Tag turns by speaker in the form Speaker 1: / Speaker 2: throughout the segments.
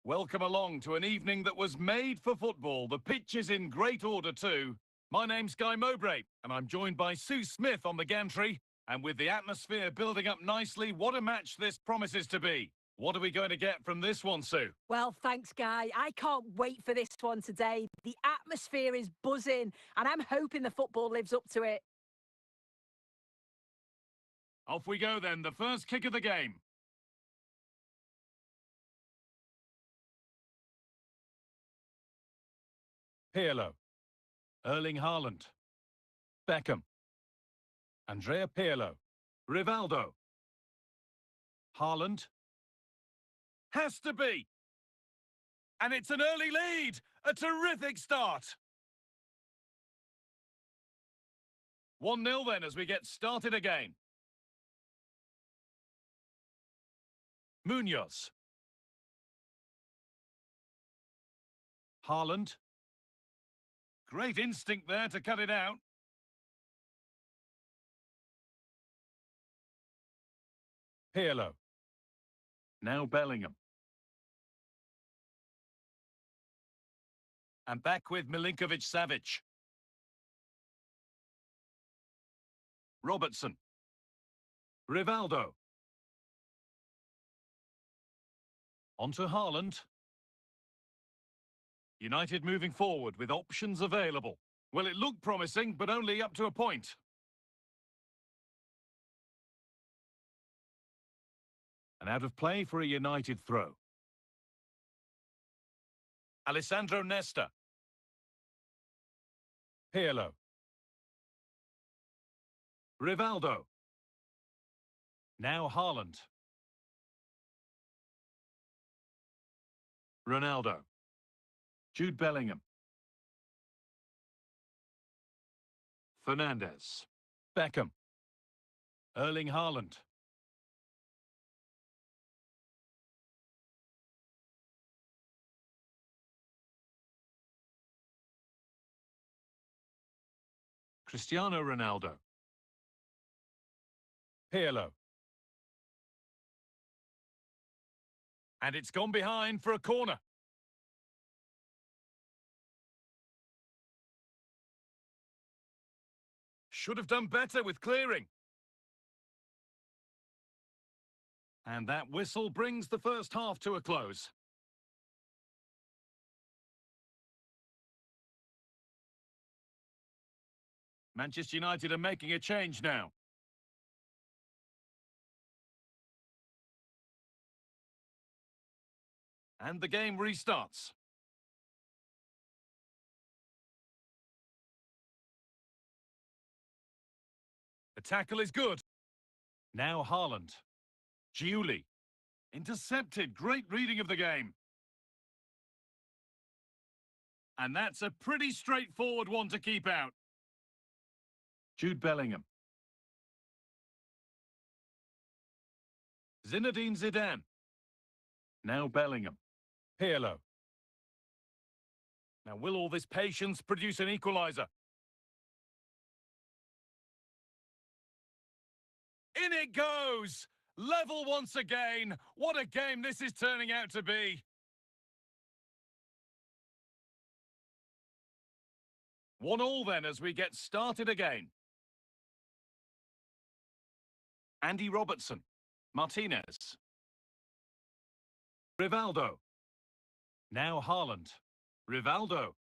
Speaker 1: Welcome along to an evening that was made for football. The pitch is in great order too. My name's Guy Mowbray, and I'm joined by Sue Smith on the gantry. And with the atmosphere building up nicely, what a match this promises to be. What are we going to get from this one, Sue?
Speaker 2: Well, thanks, Guy. I can't wait for this one today. The atmosphere is buzzing, and I'm hoping the football lives up to it.
Speaker 1: Off we go then, the first kick of the game. Pirlo. Erling Haaland. Beckham. Andrea Pirlo. Rivaldo. Haaland. Has to be. And it's an early lead. A terrific start. 1-0 then as we get started again. Munoz. Haaland. Great instinct there to cut it out. Pirlo. Now Bellingham. And back with Milinkovic-Savic. Robertson. Rivaldo. On to Haaland. United moving forward with options available. Well, it looked promising, but only up to a point. And out of play for a United throw. Alessandro Nesta. Pirlo. Rivaldo. Now Haaland. Ronaldo. Jude Bellingham. Fernandes. Beckham. Erling Haaland. Cristiano Ronaldo. Pirlo. And it's gone behind for a corner. Should have done better with clearing. And that whistle brings the first half to a close. Manchester United are making a change now. And the game restarts. The tackle is good. Now Haaland. Giuli. Intercepted. Great reading of the game. And that's a pretty straightforward one to keep out. Jude Bellingham. Zinedine Zidane. Now Bellingham. Pirlo. Now will all this patience produce an equaliser? In it goes! Level once again. What a game this is turning out to be. 1-1 then as we get started again. Andy Robertson. Martinez. Rivaldo. Now Haaland. Rivaldo.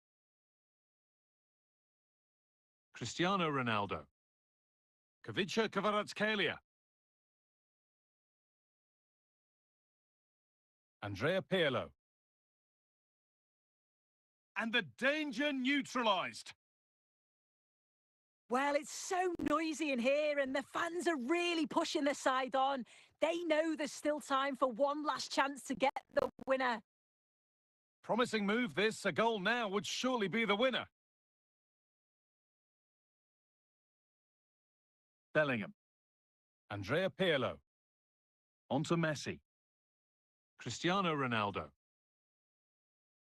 Speaker 1: Cristiano Ronaldo. Kavica Kvaratskhelia. Andrea Pirlo. And the danger neutralised.
Speaker 2: Well, it's so noisy in here, and the fans are really pushing the side on. They know there's still time for one last chance to get the winner.
Speaker 1: Promising move this. A goal now would surely be the winner. Bellingham. Andrea Pirlo. On to Messi. Cristiano Ronaldo.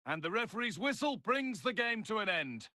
Speaker 1: And the referee's whistle brings the game to an end.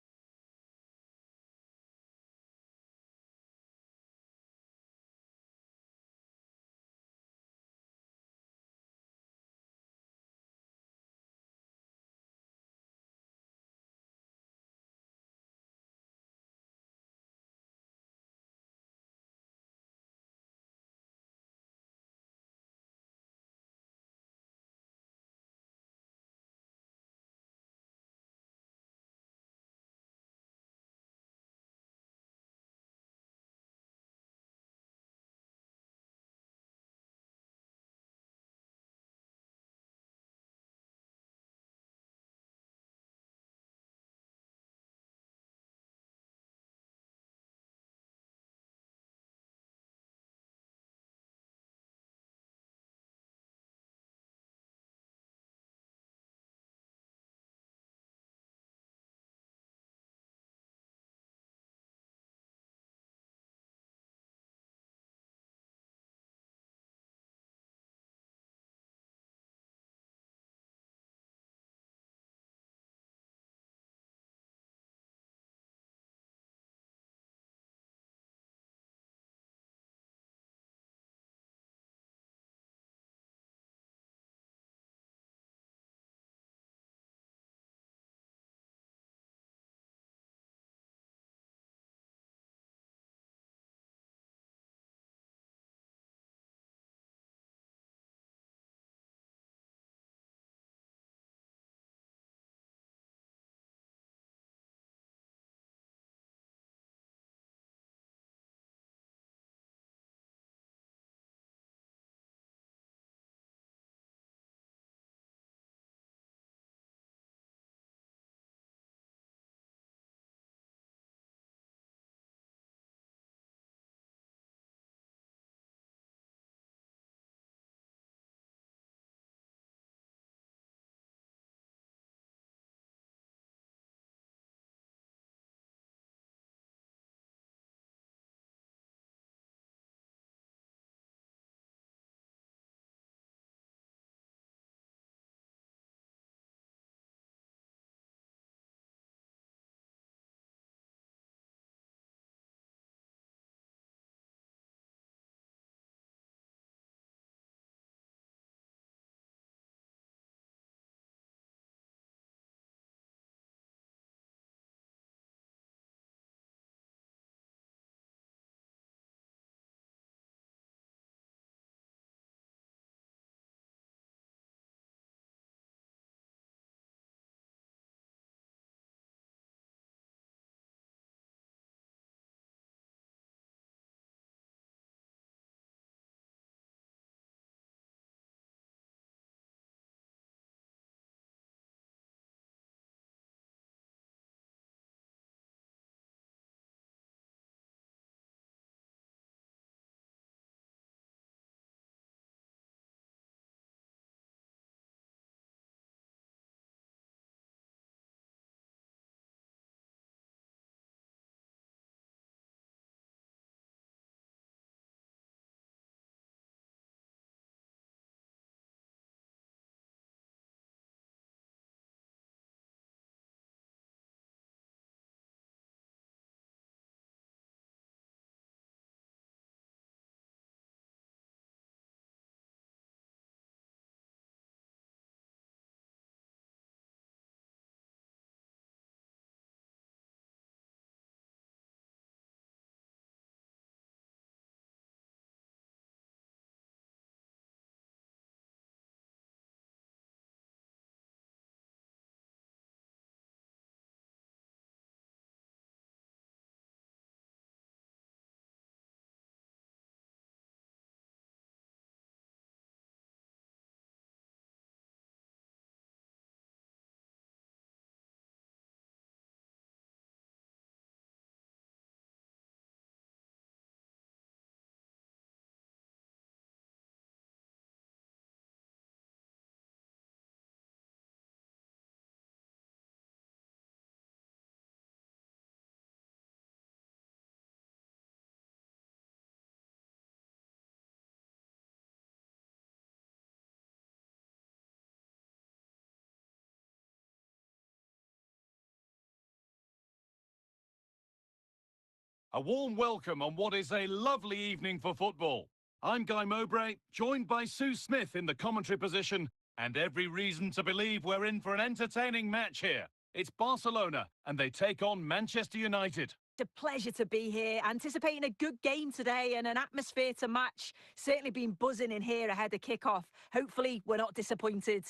Speaker 1: A warm welcome on what is a lovely evening for football. I'm Guy Mowbray, joined by Sue Smith in the commentary position, and every reason to believe we're in for an entertaining match here. It's Barcelona, and they take on Manchester United.
Speaker 2: It's a pleasure to be here, anticipating a good game today and an atmosphere to match. Certainly been buzzing in here ahead of kick-off. Hopefully, we're not disappointed.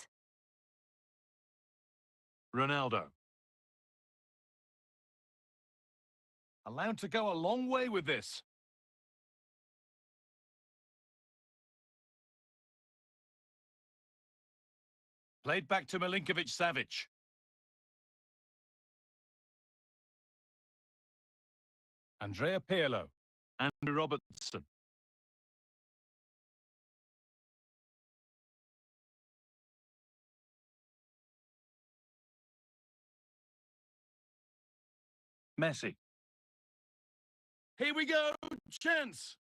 Speaker 1: Ronaldo. Allowed to go a long way with this. Played back to Milinkovic-Savic. Andrea Pirlo. Andrew Robertson. Messi. Here we go, chance.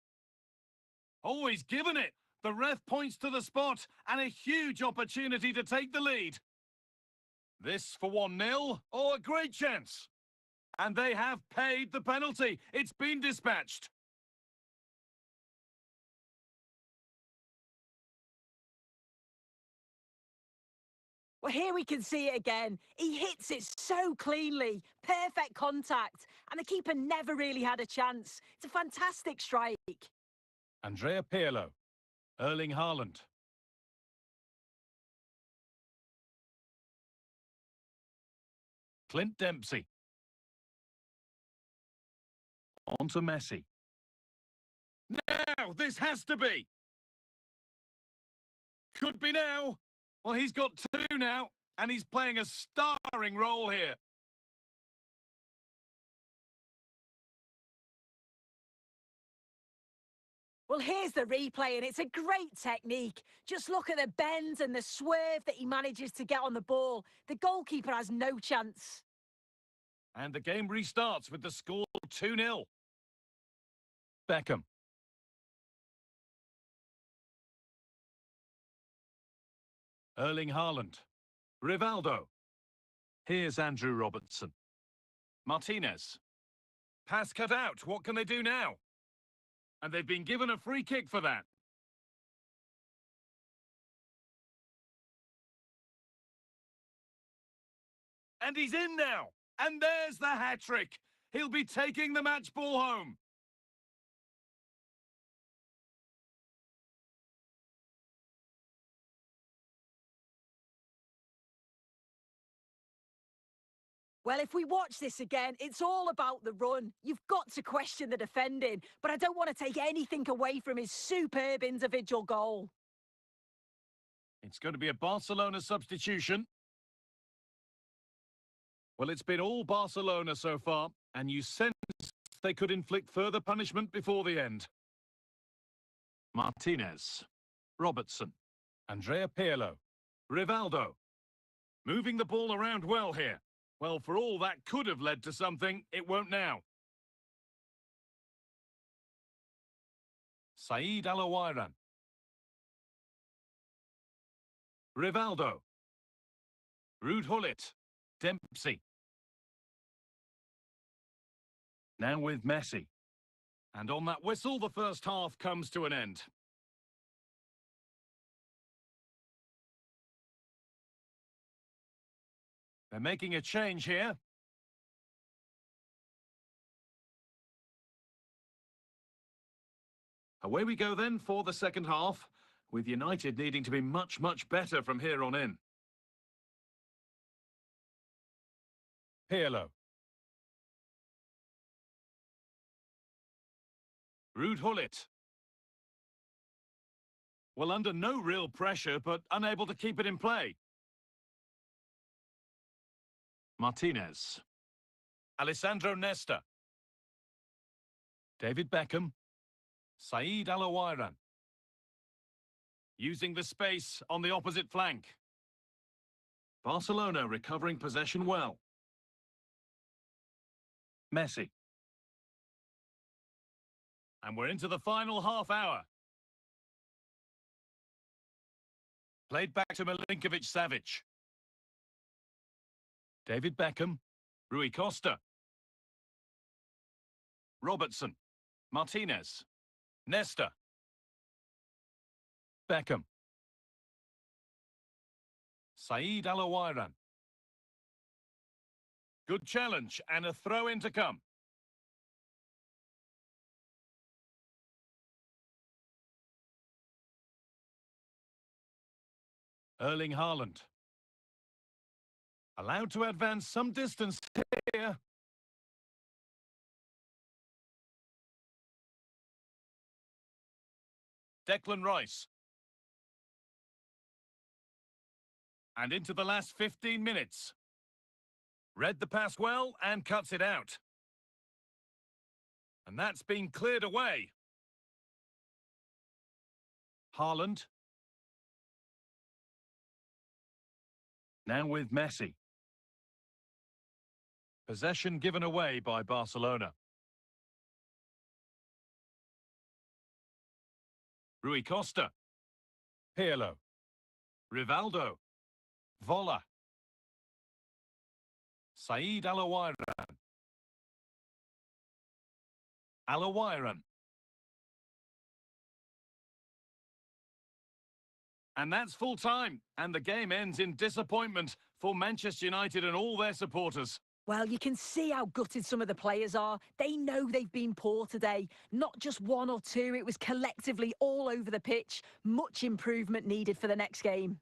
Speaker 1: Always given it. The ref points to the spot and a huge opportunity to take the lead. This for 1-0, or a great chance. And they have paid the penalty. It's been dispatched.
Speaker 2: Well, here we can see it again. He hits it so cleanly. Perfect contact. And the keeper never really had a chance. It's a fantastic strike.
Speaker 1: Andrea Pirlo. Erling Haaland. Clint Dempsey. On to Messi. Now, this has to be. Could be now. Well, he's got two now, and he's playing a starring role here.
Speaker 2: Well, here's the replay, and it's a great technique. Just look at the bend and the swerve that he manages to get on the ball. The goalkeeper has no chance.
Speaker 1: And the game restarts with the score 2-0. Beckham. Erling Haaland. Rivaldo. Here's Andrew Robertson. Martinez. Pass cut out. What can they do now? And they've been given a free kick for that. And he's in now. And there's the hat-trick. He'll be taking the match ball home.
Speaker 2: Well, if we watch this again, it's all about the run. You've got to question the defending, but I don't want to take anything away from his superb individual goal.
Speaker 1: It's going to be a Barcelona substitution. Well, it's been all Barcelona so far, and you sense they could inflict further punishment before the end. Martinez. Robertson. Andrea Pirlo. Rivaldo. Moving the ball around well here. Well, for all that could have led to something, it won't now. Saeed Al-Awairan. Rivaldo. Ruud Gullit. Dempsey. Now with Messi. And on that whistle, the first half comes to an end. They're making a change here. Away we go then for the second half, with United needing to be much, much better from here on in. Pirlo. Ruud Gullit. Well, under no real pressure, but unable to keep it in play. Martinez. Alessandro Nesta. David Beckham. Saeed Al-Awairan. Using the space on the opposite flank. Barcelona recovering possession well. Messi. And we're into the final half hour. Played back to Milinkovic-Savic. David Beckham. Rui Costa. Robertson. Martinez. Nesta. Beckham. Saeed Alawairan. Good challenge and a throw-in to come. Erling Haaland. Allowed to advance some distance here. Declan Rice. And into the last 15 minutes. Read the pass well and cuts it out. And that's been cleared away. Haaland. Now with Messi. Possession given away by Barcelona. Rui Costa. Pirlo. Rivaldo. Vola. Saeed Alawairan. Alawairan. And that's full time, and the game ends in disappointment for Manchester United and all their supporters.
Speaker 2: Well, you can see how gutted some of the players are. They know they've been poor today. Not just one or two, it was collectively all over the pitch. Much improvement needed for the next game.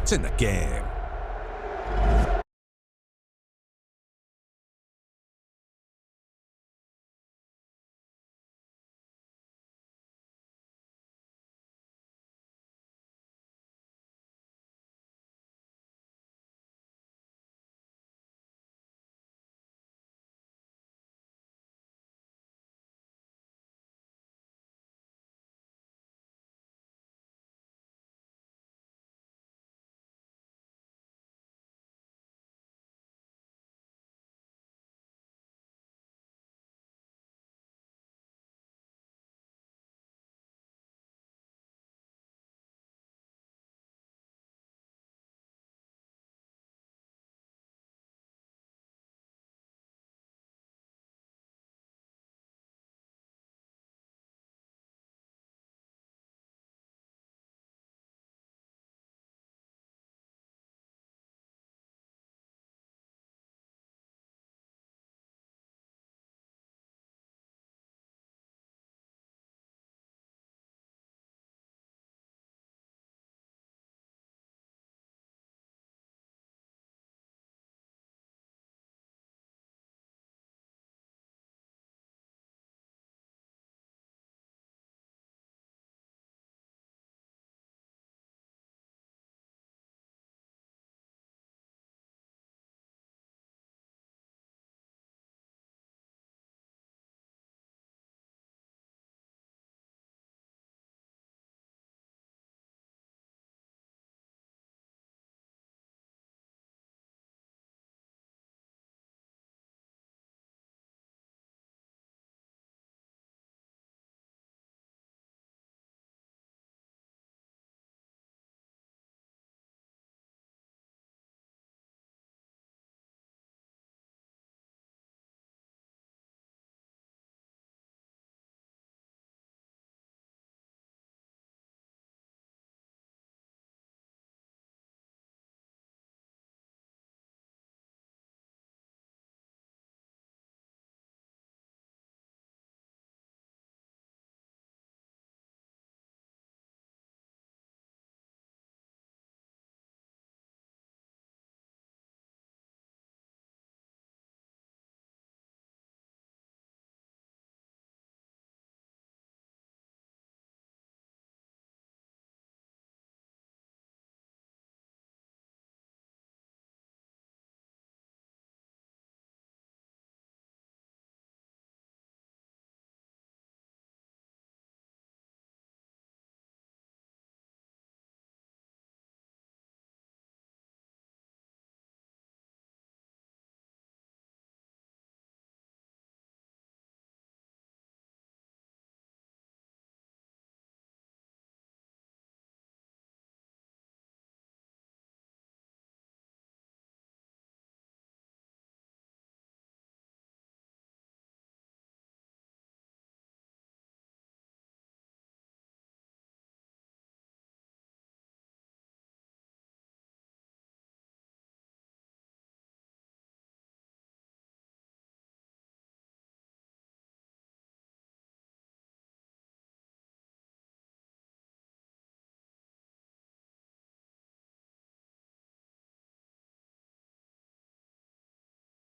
Speaker 3: It's in the game.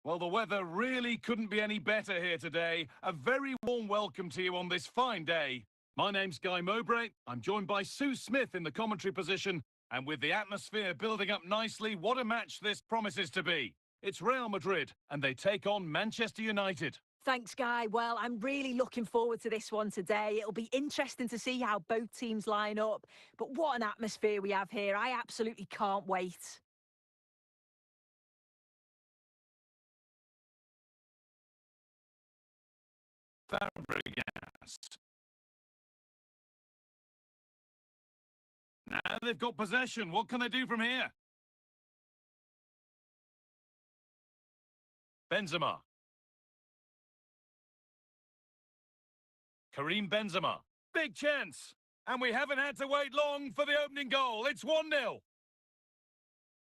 Speaker 1: Well, the weather really couldn't be any better here today. A very warm welcome to you on this fine day. My name's Guy Mowbray. I'm joined by Sue Smith in the commentary position. And with the atmosphere building up nicely, what a match this promises to be. It's Real Madrid, and they take on Manchester United.
Speaker 2: Thanks, Guy. Well, I'm really looking forward to this one today. It'll be interesting to see how both teams line up. But what an atmosphere we have here. I absolutely can't wait.
Speaker 1: Fabregas. Now they've got possession. What can they do from here? Benzema. Karim Benzema. Big chance. And we haven't had to wait long for the opening goal. It's 1-0.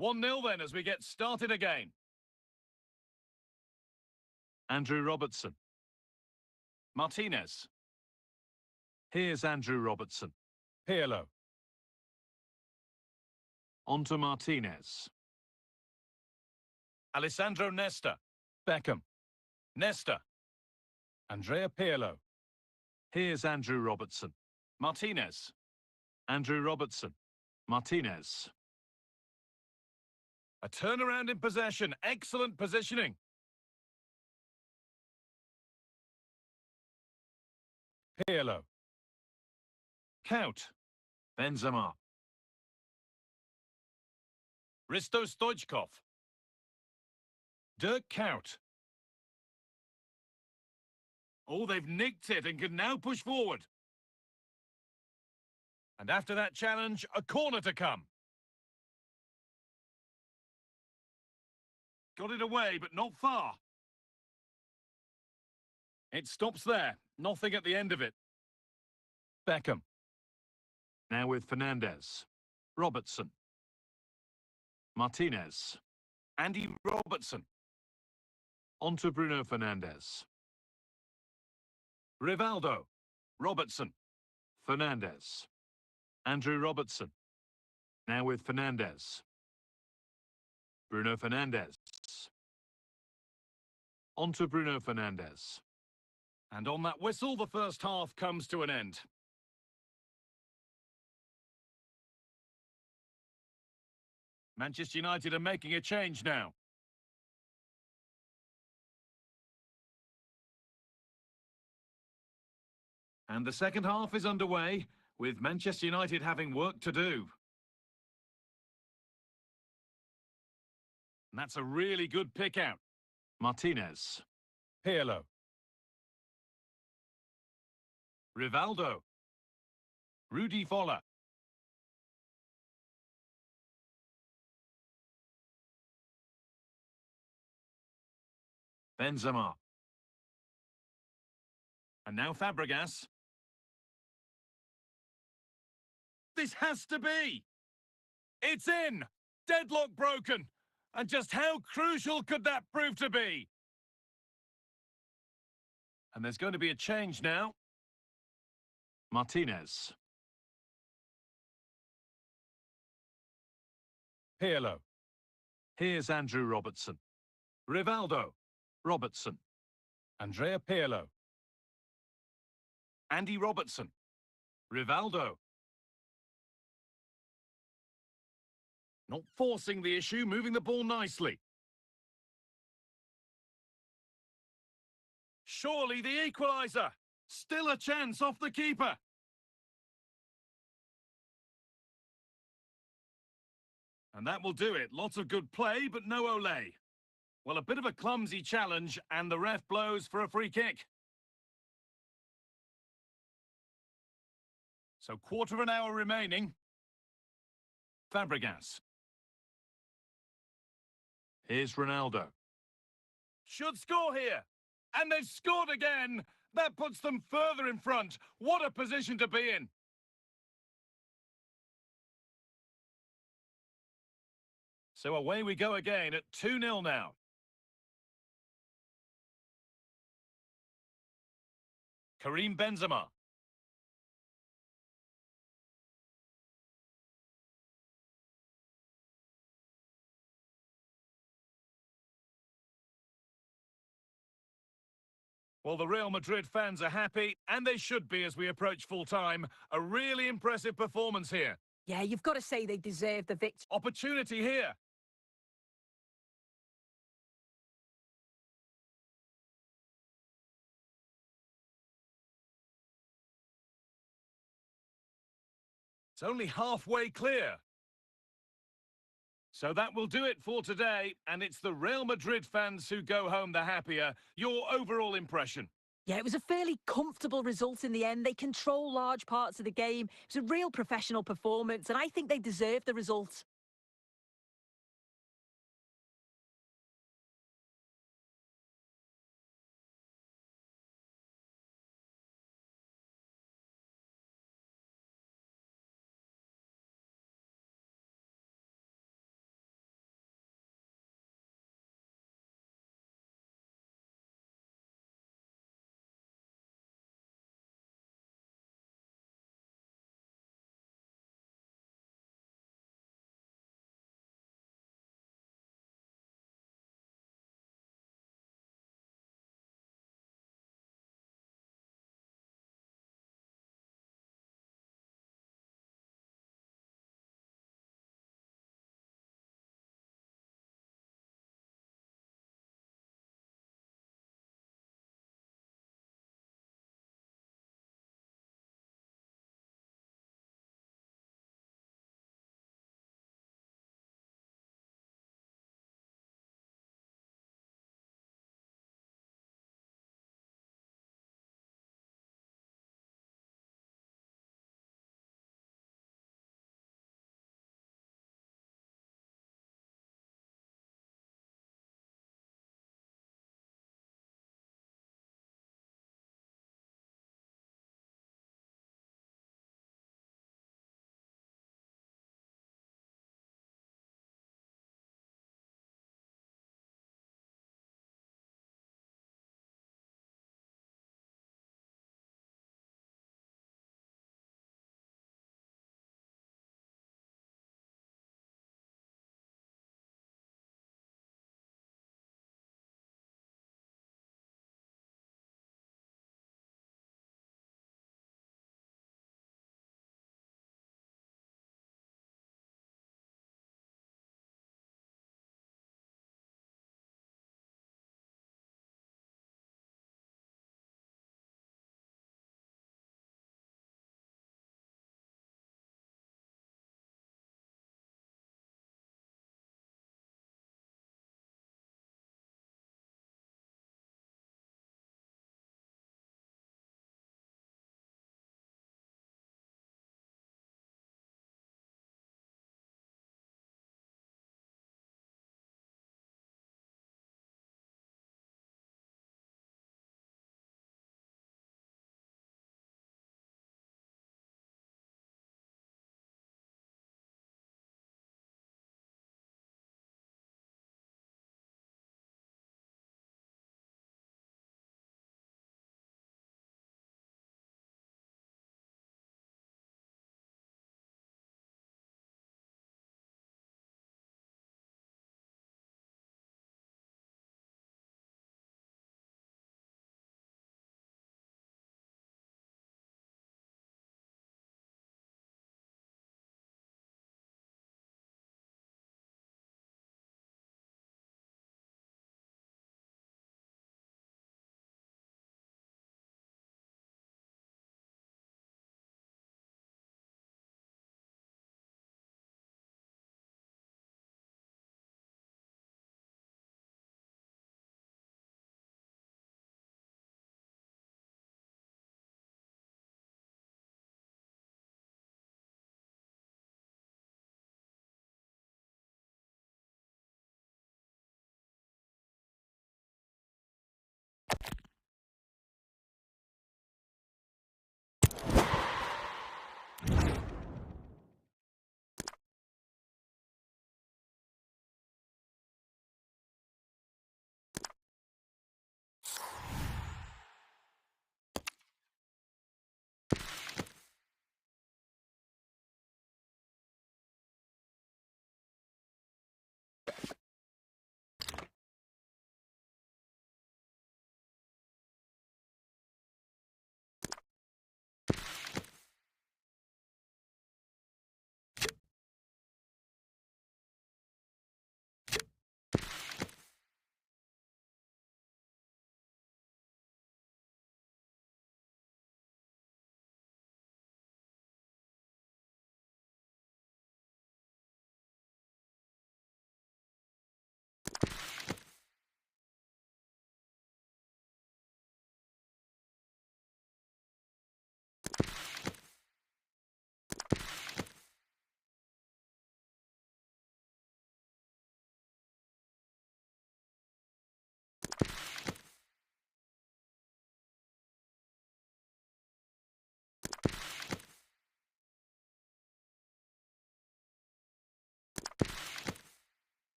Speaker 1: 1-0 then as we get started again. Andrew Robertson. Martinez. Here's Andrew Robertson. Pirlo. On to Martinez. Alessandro Nesta. Beckham. Nesta. Andrea Pirlo. Here's Andrew Robertson. Martinez. Andrew Robertson. Martinez. A turnaround in possession. Excellent positioning. Pirlo. Count. Benzema. Risto Stoichkov. Dirk Kuyt. Oh, they've nicked it and can now push forward. And after that challenge, a corner to come. Got it away, but not far. It stops there. Nothing at the end of it. Beckham. Now with Fernandes. Robertson. Martinez. Andy Robertson. On to Bruno Fernandes. Rivaldo. Robertson. Fernandes. Andrew Robertson. Now with Fernandes. Bruno Fernandes. On to Bruno Fernandes. And on that whistle, the first half comes to an end. Manchester United are making a change now. And the second half is underway, with Manchester United having work to do. And that's a really good pick out. Martinez. Pirlo. Rivaldo. Rudi Voller. Benzema. And now Fabregas. This has to be. It's in. Deadlock broken. And just how crucial could that prove to be? And there's going to be a change now. Martinez. Pirlo. Here's Andrew Robertson. Rivaldo. Robertson. Andrea Pirlo. Andy Robertson. Rivaldo. Not forcing the issue, moving the ball nicely. Surely the equaliser. Still a chance off the keeper. And that will do it. Lots of good play, but no Olé. Well, a bit of a clumsy challenge, and the ref blows for a free kick. So quarter of an hour remaining. Fabregas. Here's Ronaldo. Should score here. And they've scored again. That puts them further in front. What a position to be in. So away we go again at 2-0 now. Karim Benzema. Well, the Real Madrid fans are happy, and they should be as we approach full-time. A really impressive performance here.
Speaker 2: Yeah, you've got to say they deserve the victory.
Speaker 1: Opportunity here. It's only halfway clear. So that will do it for today, and it's the Real Madrid fans who go home the happier. Your overall impression?
Speaker 2: Yeah, it was a fairly comfortable result in the end. They control large parts of the game. It was a real professional performance, and I think they deserve the result.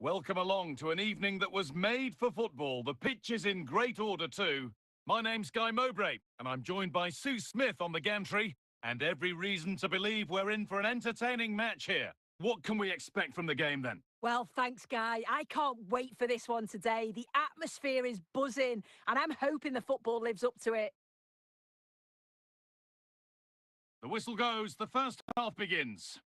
Speaker 1: Welcome along to an evening that was made for football. The pitch is in great order too. My name's Guy Mowbray, and I'm joined by Sue Smith on the gantry, and every reason to believe we're in for an entertaining match here. What can we expect from the game then?
Speaker 2: Well, thanks, Guy. I can't wait for this one today. The atmosphere is buzzing, and I'm hoping the football lives up to it.
Speaker 1: The whistle goes, the first half begins.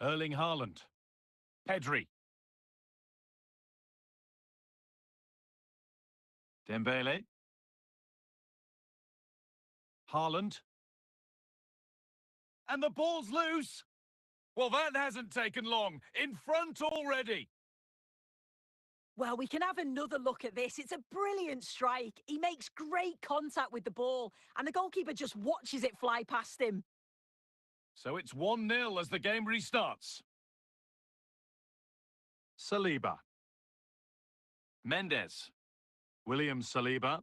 Speaker 1: Erling Haaland. Pedri. Dembele. Haaland. And the ball's loose. Well, that hasn't taken long. In front already.
Speaker 2: Well, we can have another look at this. It's a brilliant strike. He makes great contact with the ball, and the goalkeeper just watches it fly past him.
Speaker 1: So it's 1-0 as the game restarts. Saliba. Mendes. William Saliba.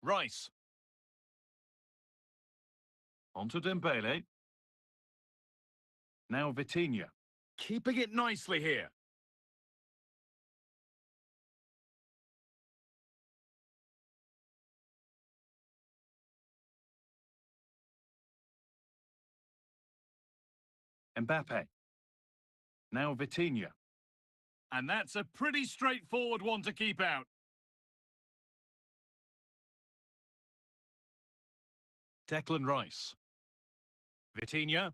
Speaker 1: Rice. Onto Dembele. Now Vitinha. Keeping it nicely here. Mbappe. Now Vitinha. And that's a pretty straightforward one to keep out. Declan Rice. Vitinha.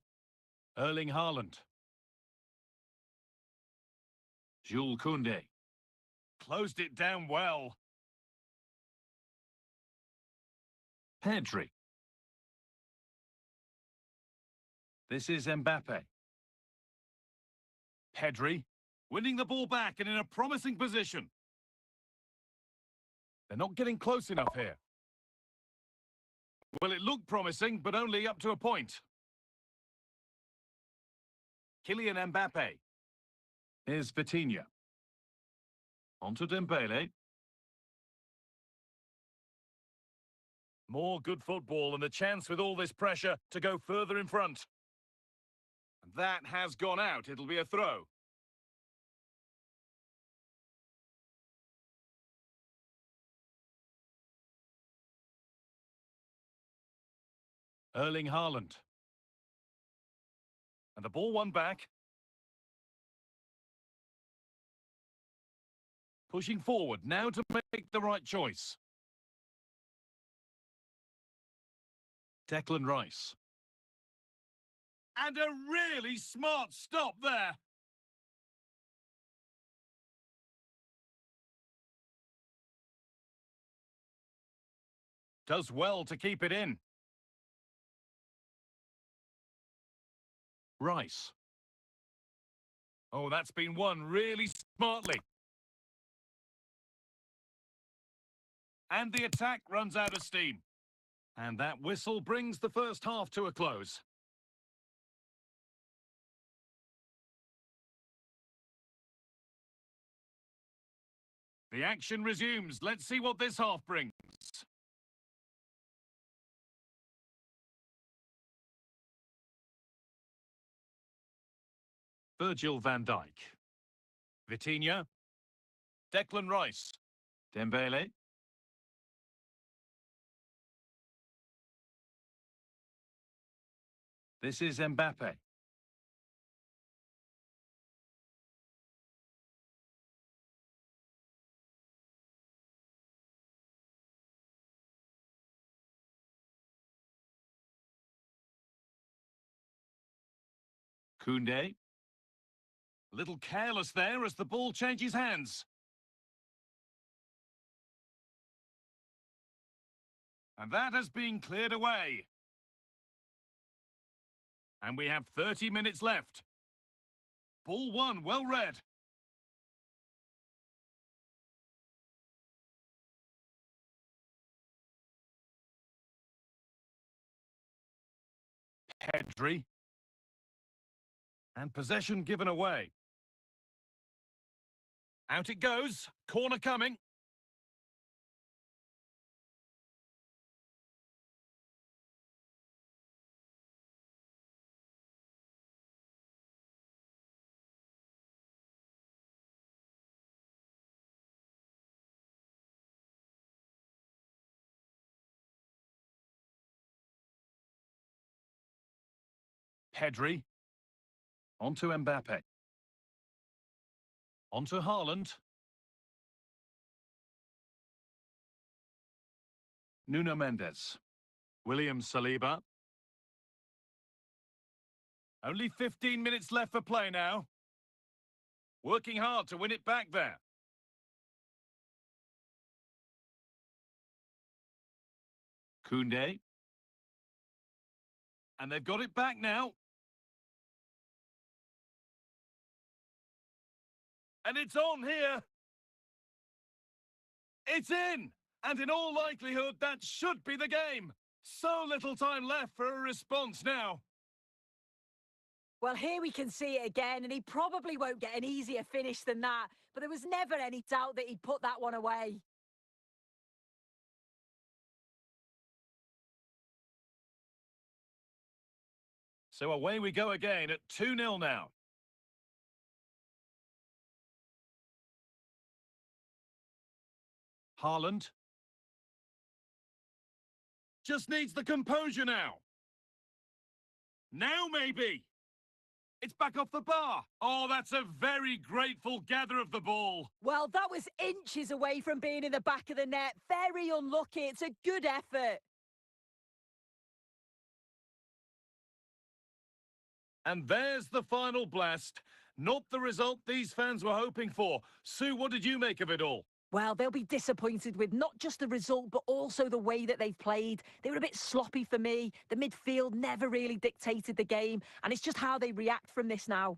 Speaker 1: Erling Haaland. Jules Koundé. Closed it down well. Pedri. This is Mbappe. Pedri, winning the ball back and in a promising position. They're not getting close enough here. Well, it looked promising, but only up to a point. Kylian Mbappe. Here's Vitinha. Onto Dembele. More good football and the chance with all this pressure to go further in front. That has gone out. It'll be a throw. Erling Haaland. And the ball won back. Pushing forward now to make the right choice. Declan Rice. And a really smart stop there. Does well to keep it in. Rice. Oh, that's been won really smartly. And the attack runs out of steam. And that whistle brings the first half to a close. The action resumes. Let's see what this half brings. Virgil van Dijk. Vitinha. Declan Rice. Dembele. This is Mbappe. Koundé. A little careless there as the ball changes hands. And that has been cleared away. And we have 30 minutes left. Ball one, well read. Pedri. And possession given away. Out it goes. Corner coming. Pedri. On to Mbappe. On to Haaland. Nuno Mendes. William Saliba. Only 15 minutes left for play now. Working hard to win it back there. Koundé. And they've got it back now. And it's on here. It's in. And in all likelihood, that should be the game. So little time left for a response now.
Speaker 2: Well, here we can see it again, and he probably won't get an easier finish than that, but there was never any doubt that he'd put that one away.
Speaker 1: So away we go again at 2-0 now. Haaland. Just needs the composure now. Now maybe. It's back off the bar. Oh, that's a very grateful gather of the ball.
Speaker 2: Well, that was inches away from being in the back of the net. Very unlucky. It's a good effort.
Speaker 1: And there's the final blast. Not the result these fans were hoping for. Sue, what did you make of it all?
Speaker 2: Well, they'll be disappointed with not just the result, but also the way that they've played. They were a bit sloppy for me. The midfield never really dictated the game, and it's just how they react from this now.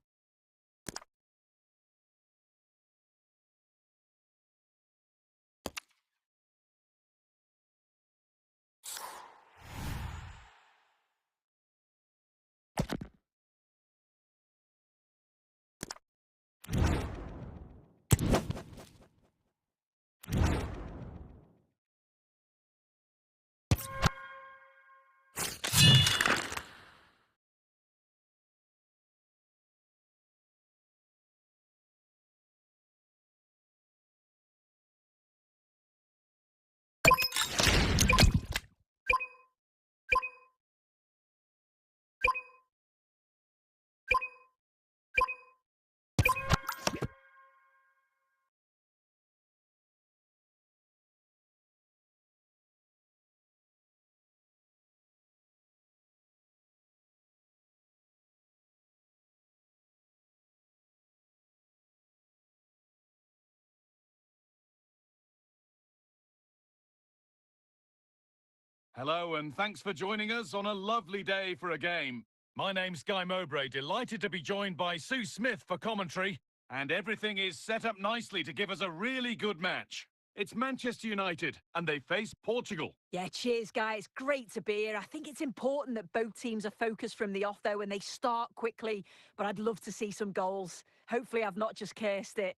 Speaker 1: Hello, and thanks for joining us on a lovely day for a game. My name's Guy Mowbray, delighted to be joined by Sue Smith for commentary, and everything is set up nicely to give us a really good match. It's Manchester United, and they face Portugal.
Speaker 2: Yeah, cheers, guys. Great to be here. I think it's important that both teams are focused from the off, though, and they start quickly, but I'd love to see some goals. Hopefully, I've not just cursed it.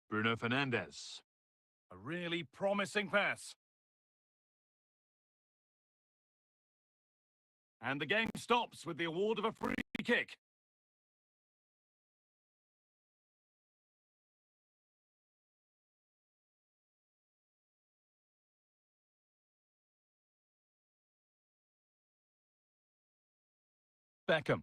Speaker 1: Bruno Fernandes. A really promising pass. And the game stops with the award of a free kick. Beckham.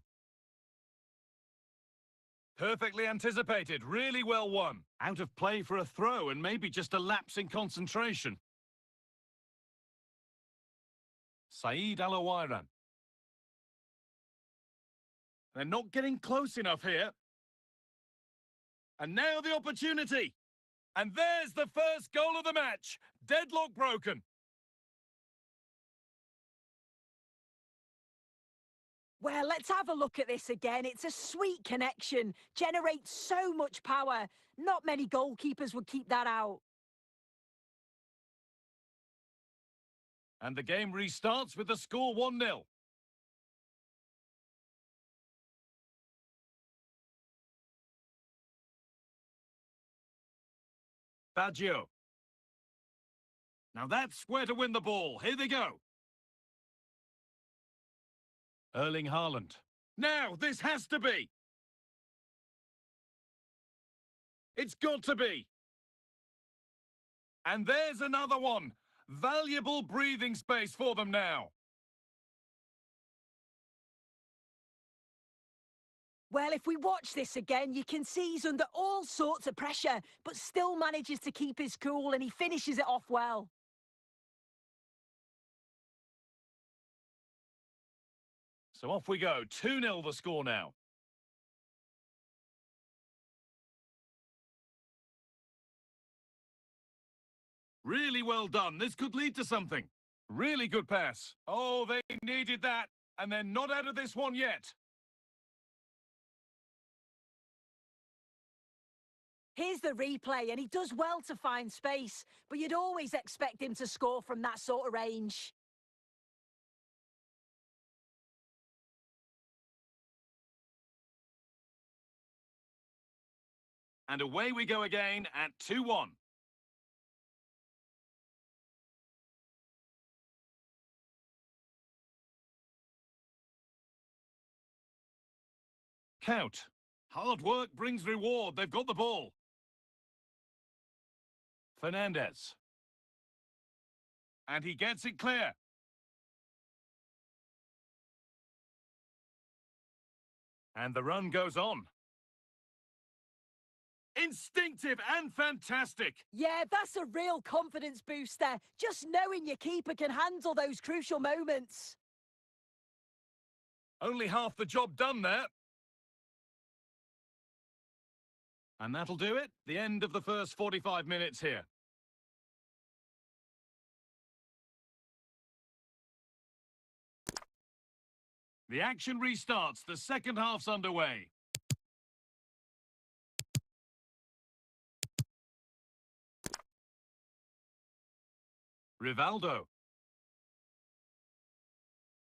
Speaker 1: Perfectly anticipated, really well won. Out of play for a throw and maybe just a lapse in concentration. Saeed Al-Awairan. They're not getting close enough here. And now the opportunity. And there's the first goal of the match. Deadlock broken.
Speaker 2: Well, let's have a look at this again. It's a sweet connection. Generates so much power. Not many goalkeepers would keep that out.
Speaker 1: And the game restarts with the score 1-0. Baggio. Now that's where to win the ball. Here they go. Erling Haaland. Now, this has to be. It's got to be. And there's another one. Valuable breathing space for them now.
Speaker 2: Well, if we watch this again, you can see he's under all sorts of pressure, but still manages to keep his cool and he finishes it off well.
Speaker 1: So off we go. 2-0 the score now. Really well done. This could lead to something. Really good pass. Oh, they needed that. And they're not out of this one yet.
Speaker 2: Here's the replay, and he does well to find space, but you'd always expect him to score from that sort of range.
Speaker 1: And away we go again at 2-1. Count. Hard work brings reward. They've got the ball. Fernandez. And he gets it clear. And the run goes on. Instinctive and fantastic.
Speaker 2: Yeah, that's a real confidence booster. Just knowing your keeper can handle those crucial moments.
Speaker 1: Only half the job done there. And that'll do it. The end of the first 45 minutes here. The action restarts. The second half's underway. Rivaldo.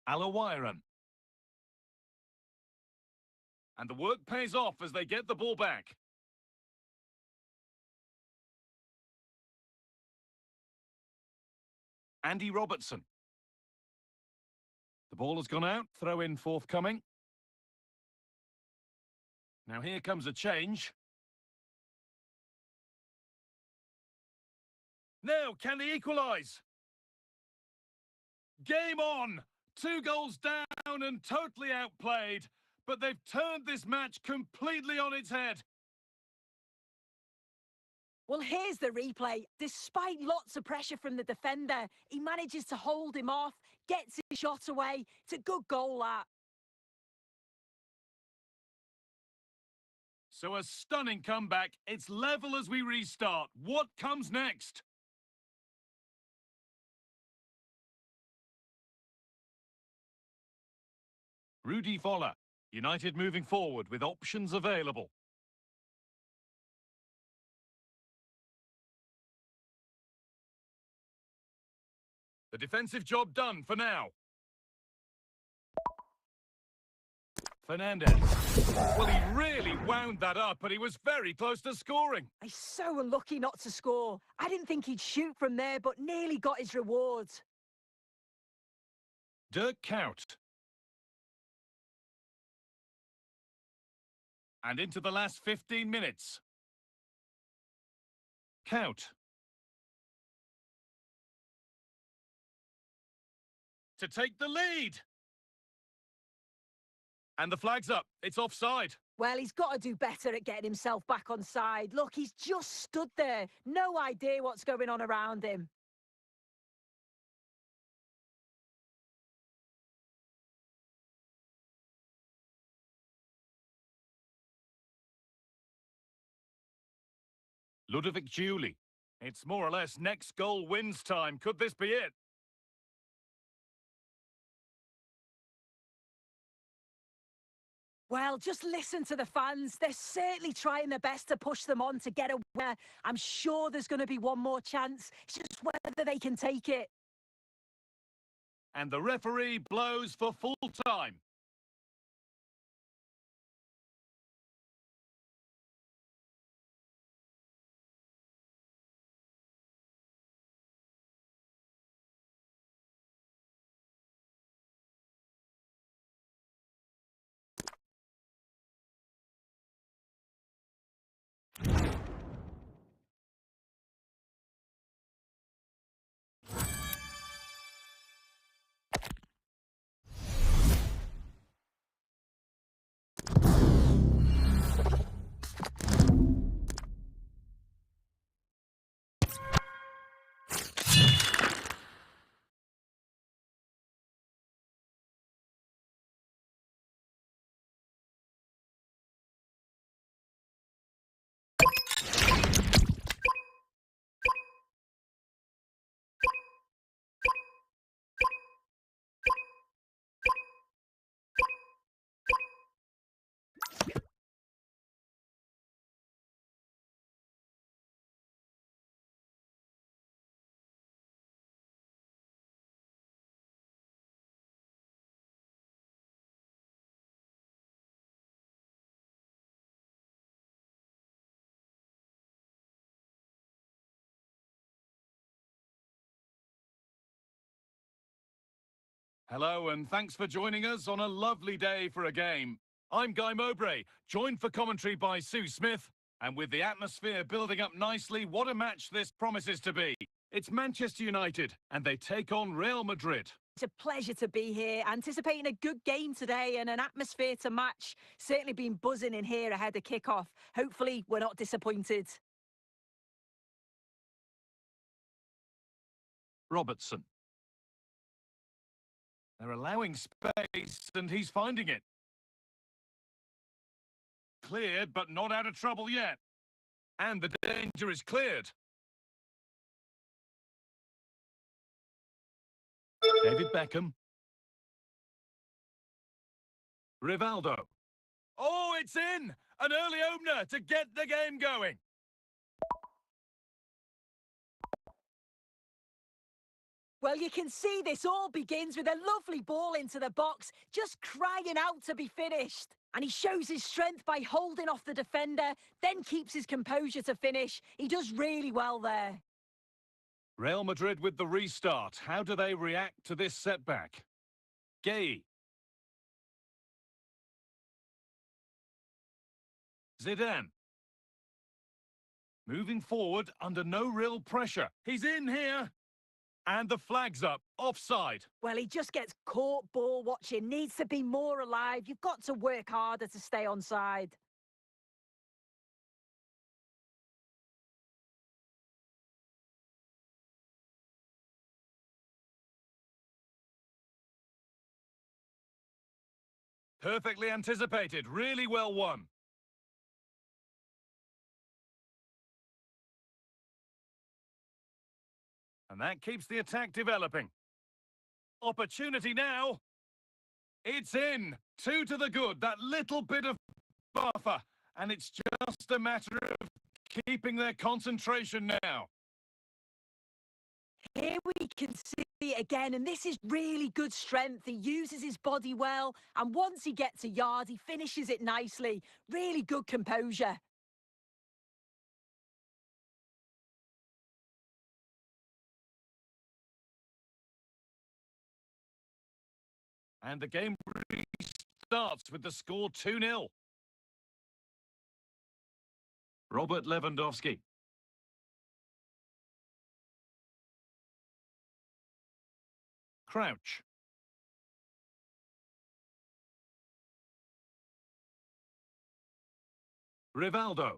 Speaker 1: Alawiran. And the work pays off as they get the ball back. Andy Robertson. The ball has gone out. Throw in forthcoming. Now here comes a change. Now, can they equalise? Game on! 2 goals down and totally outplayed. But they've turned this match completely on its head.
Speaker 2: Well, here's the replay. Despite lots of pressure from the defender, he manages to hold him off, gets his shot away. It's a good goal, that.
Speaker 1: So a stunning comeback. It's level as we restart. What comes next? Rudy Voller. United moving forward with options available. The defensive job done for now. Fernandez. Well, he really wound that up, but he was very close to scoring.
Speaker 2: He's so unlucky not to score. I didn't think he'd shoot from there, but nearly got his reward.
Speaker 1: Dirk Kuyt. And into the last 15 minutes. Kuyt. To take the lead. And the flag's up. It's offside.
Speaker 2: Well, he's got to do better at getting himself back on side. Look, he's just stood there. No idea what's going on around him.
Speaker 1: Ludovic Giuli. It's more or less next goal wins time. Could this be it?
Speaker 2: Well, just listen to the fans. They're certainly trying their best to push them on to get a winner. I'm sure there's going to be one more chance. It's just whether they can take it.
Speaker 1: And the referee blows for full time. Hello, and thanks for joining us on a lovely day for a game. I'm Guy Mowbray, joined for commentary by Sue Smith. And with the atmosphere building up nicely, what a match this promises to be. It's Manchester United, and they take on Real Madrid.
Speaker 2: It's a pleasure to be here, anticipating a good game today and an atmosphere to match. Certainly been buzzing in here ahead of kick-off. Hopefully, we're not disappointed.
Speaker 1: Robertson. They're allowing space, and he's finding it. Cleared, but not out of trouble yet. And the danger is cleared. David Beckham. Rivaldo. Oh, it's in! An early opener to get the game going.
Speaker 2: Well, you can see this all begins with a lovely ball into the box, just crying out to be finished. And he shows his strength by holding off the defender, then keeps his composure to finish. He does really well there.
Speaker 1: Real Madrid with the restart. How do they react to this setback? Gay. Zidane. Moving forward under no real pressure. He's in here. And the flag's up. Offside.
Speaker 2: Well, he just gets caught ball watching. Needs to be more alive. You've got to work harder to stay onside.
Speaker 1: Perfectly anticipated. Really well won. And that keeps the attack developing. Opportunity now. It's in. 2 to the good. That little bit of buffer. And it's just a matter of keeping their concentration now.
Speaker 2: Here we can see it again, and this is really good strength. He uses his body well, and once he gets a yard, he finishes it nicely. Really good composure.
Speaker 1: And the game restarts with the score 2-0. Robert Lewandowski. Crouch. Rivaldo.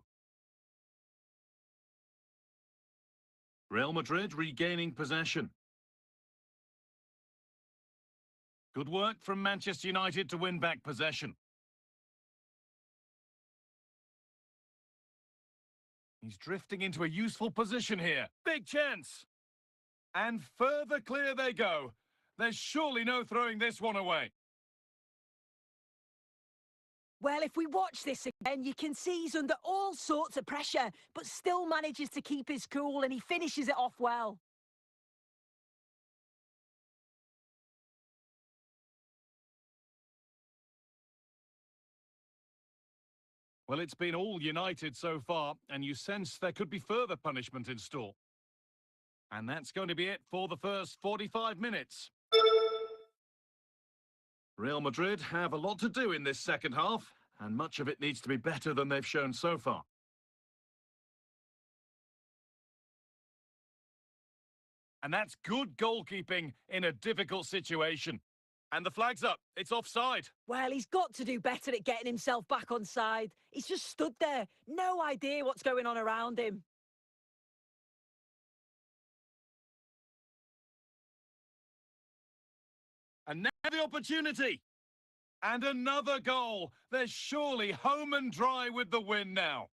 Speaker 1: Real Madrid regaining possession. Good work from Manchester United to win back possession. He's drifting into a useful position here. Big chance. And further clear they go. There's surely no throwing this one away.
Speaker 2: Well, if we watch this again, you can see he's under all sorts of pressure, but still manages to keep his cool, and he finishes it off well.
Speaker 1: Well, it's been all United so far, and you sense there could be further punishment in store. And that's going to be it for the first 45 minutes. Real Madrid have a lot to do in this second half, and much of it needs to be better than they've shown so far. And that's good goalkeeping in a difficult situation. And the flag's up. It's offside.
Speaker 2: Well, he's got to do better at getting himself back on side. He's just stood there. No idea what's going on around him.
Speaker 1: And now the opportunity. And another goal. They're surely home and dry with the win now.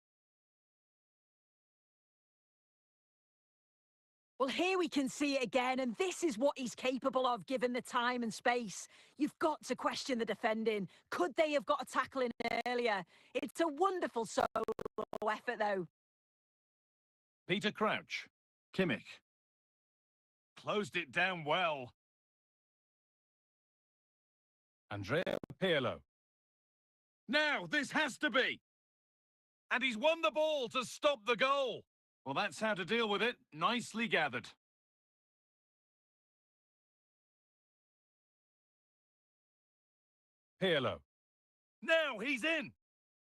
Speaker 2: Well, here we can see it again, and this is what he's capable of given the time and space. You've got to question the defending. Could they have got a tackle in earlier? It's a wonderful solo effort, though.
Speaker 1: Peter Crouch. Kimmich. Closed it down well. Andrea Pirlo. Now, this has to be. And he's won the ball to stop the goal. Well, that's how to deal with it. Nicely gathered. Pirlo. Now he's in.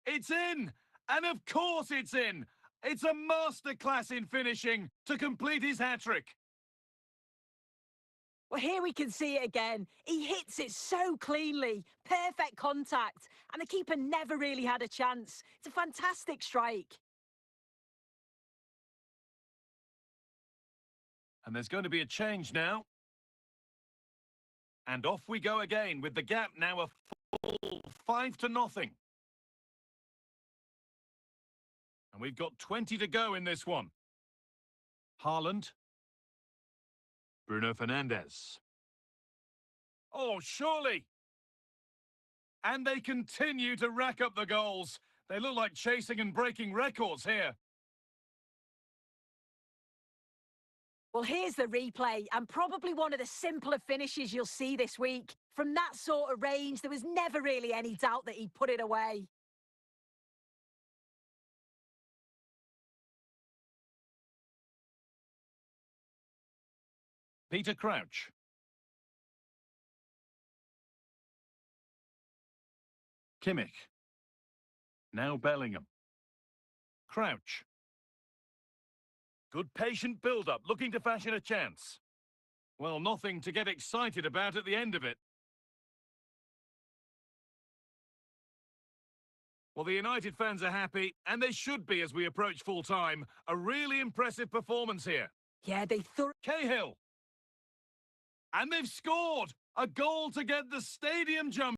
Speaker 1: It's in. And of course it's in. It's a masterclass in finishing to complete his hat-trick.
Speaker 2: Well, here we can see it again. He hits it so cleanly. Perfect contact. And the keeper never really had a chance. It's a fantastic strike.
Speaker 1: And there's going to be a change now. And off we go again with the gap now a full 5-0. And we've got 20 to go in this one. Haaland. Bruno Fernandes. Oh, surely. And they continue to rack up the goals. They look like chasing and breaking records here.
Speaker 2: Well, here's the replay, and probably one of the simpler finishes you'll see this week. From that sort of range, there was never really any doubt that he'd put it away.
Speaker 1: Peter Crouch. Kimmich. Now Bellingham. Crouch. Good patient build-up, looking to fashion a chance. Well, nothing to get excited about at the end of it. Well, the United fans are happy, and they should be as we approach full-time. A really impressive performance here.
Speaker 2: Yeah, they thought...
Speaker 1: Cahill. And they've scored! A goal to get the stadium jumping.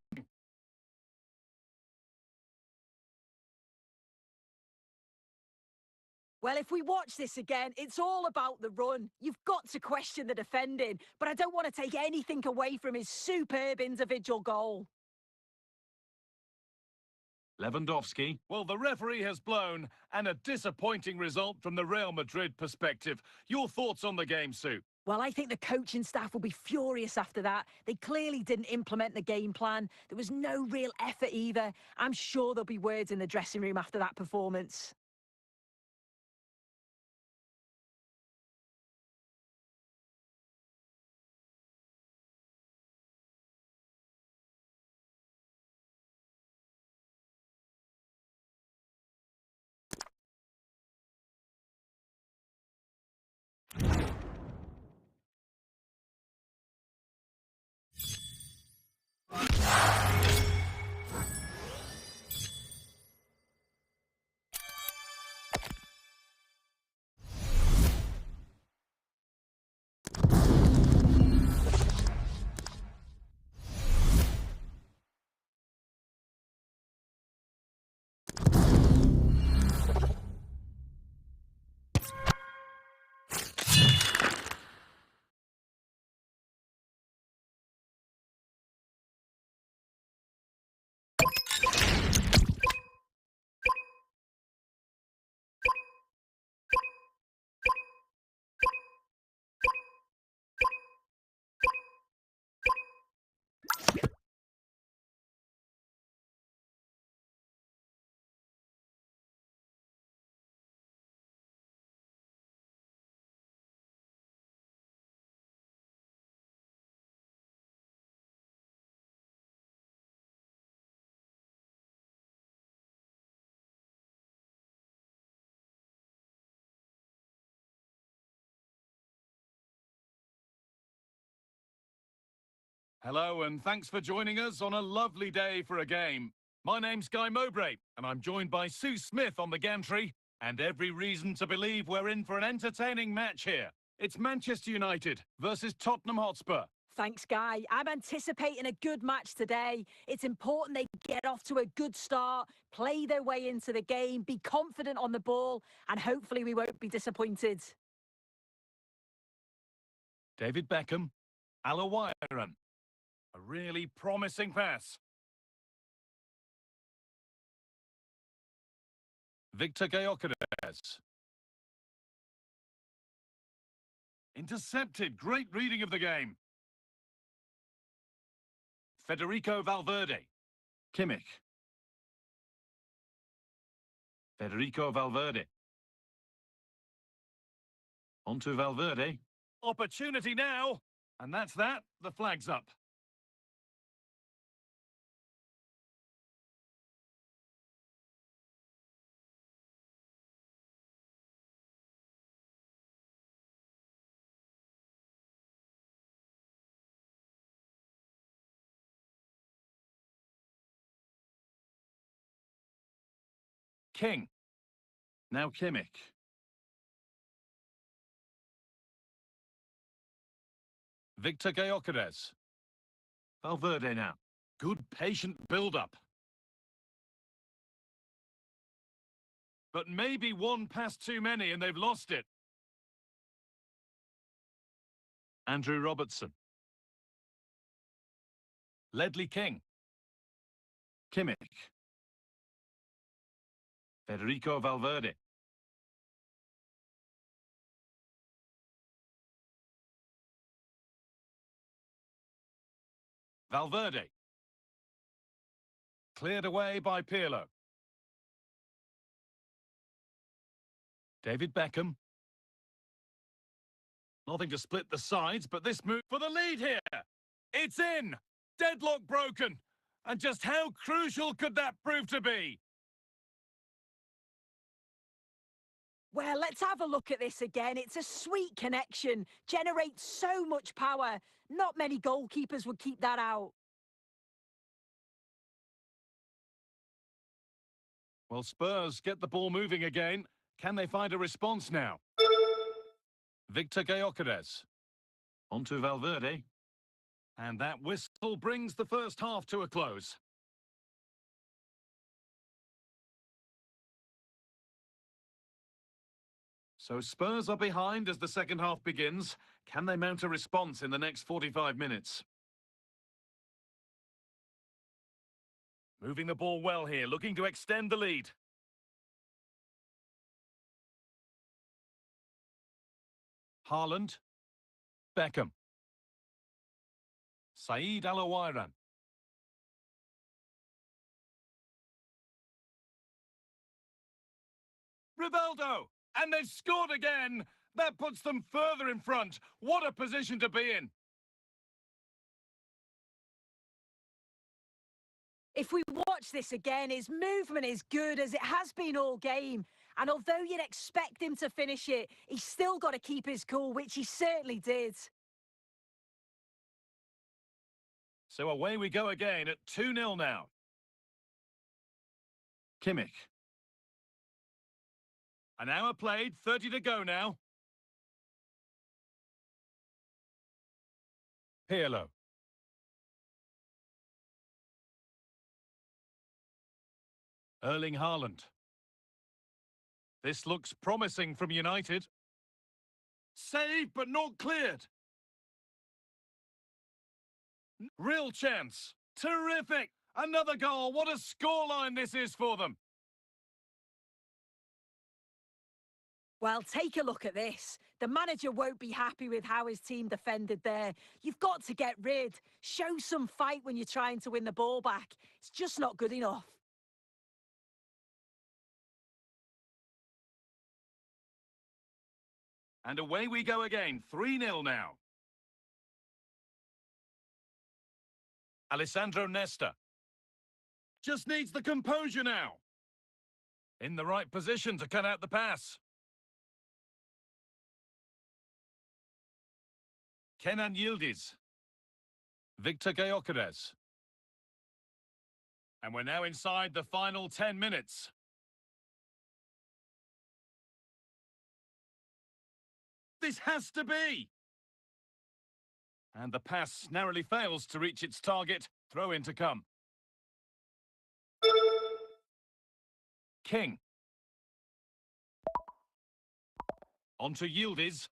Speaker 2: Well, if we watch this again, it's all about the run. You've got to question the defending, but I don't want to take anything away from his superb individual goal.
Speaker 1: Lewandowski. Well, the referee has blown, and a disappointing result from the Real Madrid perspective. Your thoughts on the game, Sue?
Speaker 2: Well, I think the coaching staff will be furious after that. They clearly didn't implement the game plan. There was no real effort either. I'm sure there'll be words in the dressing room after that performance.
Speaker 1: Hello, and thanks for joining us on a lovely day for a game. My name's Guy Mowbray, and I'm joined by Sue Smith on the gantry, and every reason to believe we're in for an entertaining match here. It's Manchester United versus Tottenham Hotspur.
Speaker 2: Thanks, Guy. I'm anticipating a good match today. It's important they get off to a good start, play their way into the game, be confident on the ball, and hopefully we won't be disappointed.
Speaker 1: David Beckham, Alawiran. A really promising pass. Victor Gyökeres. Intercepted. Great reading of the game. Federico Valverde. Kimmich. Federico Valverde. Onto Valverde. Opportunity now. And that's that. The flag's up. King. Now Kimmich. Victor Gyökeres. Valverde now. Good patient build-up. But maybe one pass too many and they've lost it. Andrew Robertson. Ledley King. Kimmich. Federico Valverde. Valverde. Cleared away by Pirlo. David Beckham. Nothing to split the sides, but this move for the lead here. It's in. Deadlock broken. And just how crucial could that prove to be?
Speaker 2: Well, let's have a look at this again. It's a sweet connection. Generates so much power. Not many goalkeepers would keep that out.
Speaker 1: Well, Spurs get the ball moving again. Can they find a response now? Victor Gyökeres. Onto Valverde. And that whistle brings the first half to a close. So Spurs are behind as the second half begins. Can they mount a response in the next 45 minutes? Moving the ball well here, looking to extend the lead. Haaland. Beckham. Saeed Al-Owairan. Rivaldo! And they've scored again! That puts them further in front. What a position to be in!
Speaker 2: If we watch this again, his movement is good as it has been all game. And although you'd expect him to finish it, he's still got to keep his cool, which he certainly did.
Speaker 1: So away we go again at 2-0 now. Kimmich. An hour played, 30 to go now. Pirlo. Erling Haaland. This looks promising from United. Saved but not cleared. Real chance. Terrific. Another goal. What a scoreline this is for them.
Speaker 2: Well, take a look at this. The manager won't be happy with how his team defended there. You've got to get rid. Show some fight when you're trying to win the ball back. It's just not good enough.
Speaker 1: And away we go again. 3-0 now. Alessandro Nesta. Just needs the composure now. In the right position to cut out the pass. Kenan Yildiz. Victor Gyökeres. And we're now inside the final 10 minutes. This has to be! And the pass narrowly fails to reach its target. Throw in to come. King. On to Yildiz.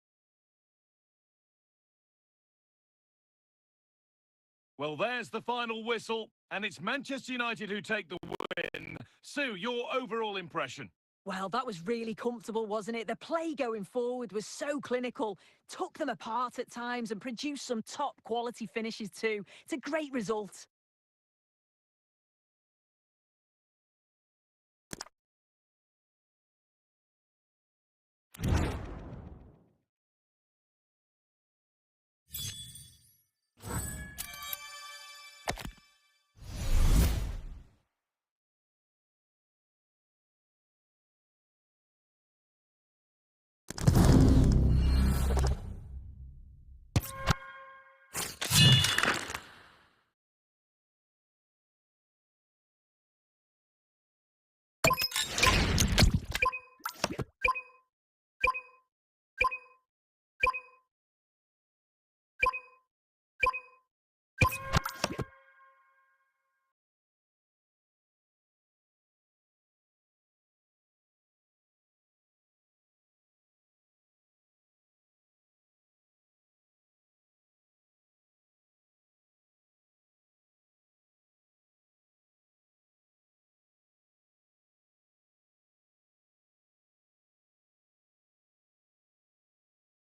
Speaker 1: Well, there's the final whistle, and it's Manchester United who take the win. Sue, your overall impression?
Speaker 2: Well, that was really comfortable, wasn't it? The play going forward was so clinical, took them apart at times and produced some top-quality finishes too. It's a great result.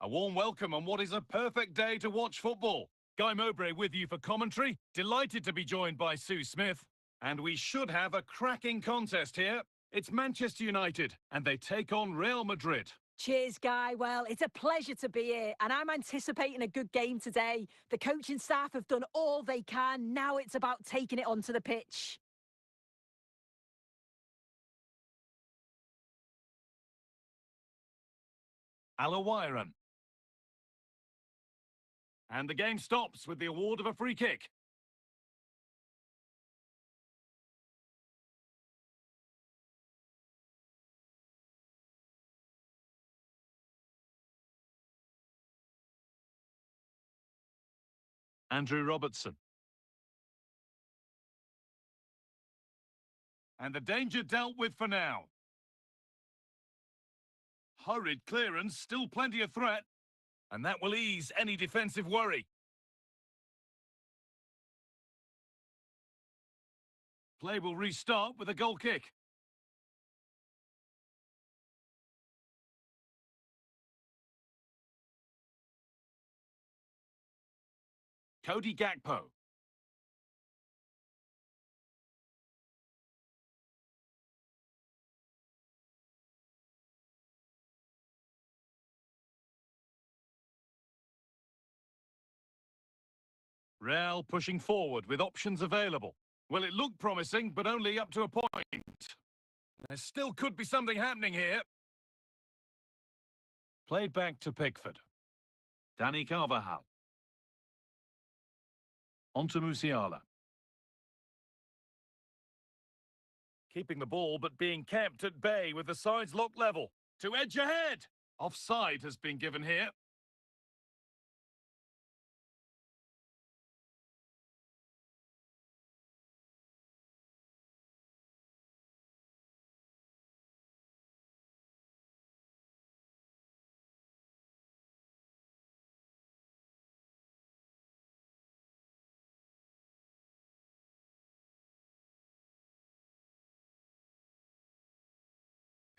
Speaker 1: A warm welcome on what is a perfect day to watch football. Guy Mowbray with you for commentary. Delighted to be joined by Sue Smith. And we should have a cracking contest here. It's Manchester United, and they take on Real Madrid.
Speaker 2: Cheers, Guy. Well, it's a pleasure to be here, and I'm anticipating a good game today. The coaching staff have done all they can. Now it's about taking it onto the pitch.
Speaker 1: Alawiran. And the game stops with the award of a free kick. Andrew Robertson. And the danger dealt with for now. Hurried clearance, still plenty of threat. And that will ease any defensive worry. Play will restart with a goal kick. Cody Gakpo. Real pushing forward with options available. Well, it looked promising, but only up to a point. There still could be something happening here. Played back to Pickford. Dani Carvajal. Onto Musiala. Keeping the ball, but being kept at bay with the sides locked level. To edge ahead. Offside has been given here.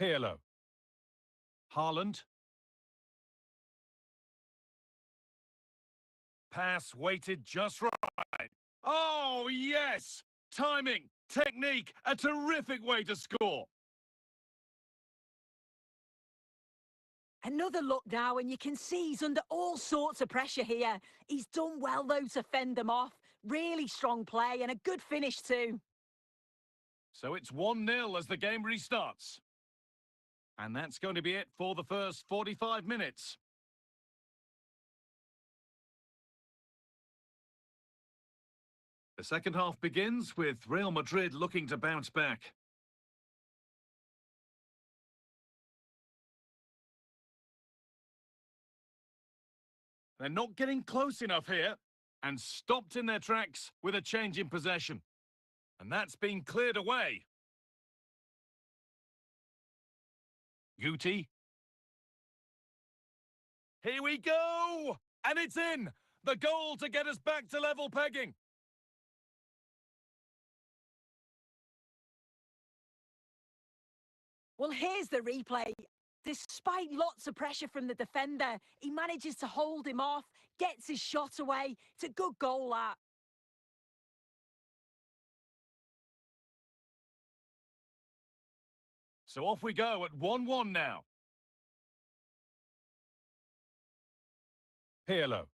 Speaker 1: Pirlo. Haaland. Pass weighted just right. Oh, yes! Timing, technique, a terrific way to score.
Speaker 2: Another look now, and you can see he's under all sorts of pressure here. He's done well, though, to fend them off. Really strong play and a good finish, too.
Speaker 1: So it's 1-0 as the game restarts. And that's going to be it for the first 45 minutes. The second half begins with Real Madrid looking to bounce back. They're not getting close enough here and stopped in their tracks with a change in possession. And that's been cleared away. Guti. Here we go! And it's in! The goal to get us back to level pegging.
Speaker 2: Well, here's the replay. Despite lots of pressure from the defender, he manages to hold him off, gets his shot away. It's a good goal, that.
Speaker 1: So off we go at 1-1 now. Pirlo.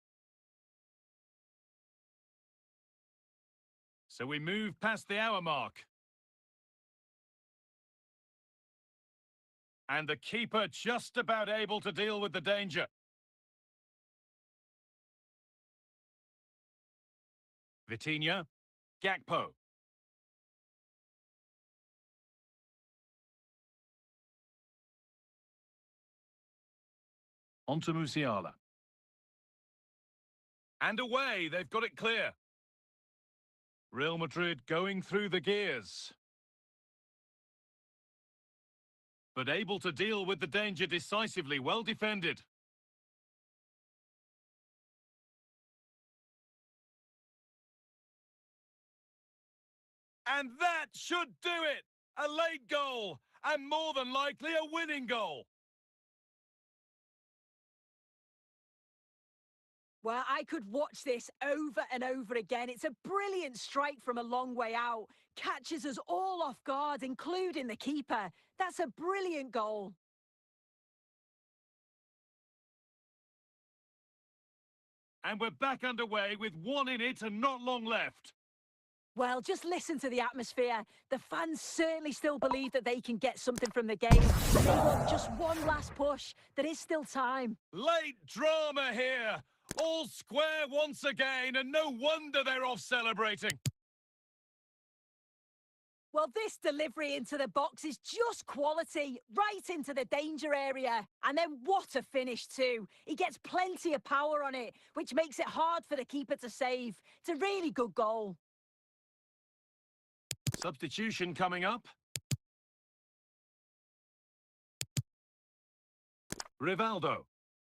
Speaker 1: So we move past the hour mark. And the keeper just about able to deal with the danger. Vitinha. Gakpo. Onto Musiala. And away, they've got it clear. Real Madrid going through the gears. But able to deal with the danger decisively, well defended. And that should do it! A late goal, and more than likely a winning goal.
Speaker 2: Well, I could watch this over and over again. It's a brilliant strike from a long way out. Catches us all off guard, including the keeper. That's a brilliant goal.
Speaker 1: And we're back underway with one in it and not long left.
Speaker 2: Well, just listen to the atmosphere. The fans certainly still believe that they can get something from the game. And they want just one last push. There is still time.
Speaker 1: Late drama here. All square once again, and no wonder they're off celebrating.
Speaker 2: Well, this delivery into the box is just quality, right into the danger area. And then what a finish too. He gets plenty of power on it, which makes it hard for the keeper to save. It's a really good goal.
Speaker 1: Substitution coming up. Rivaldo.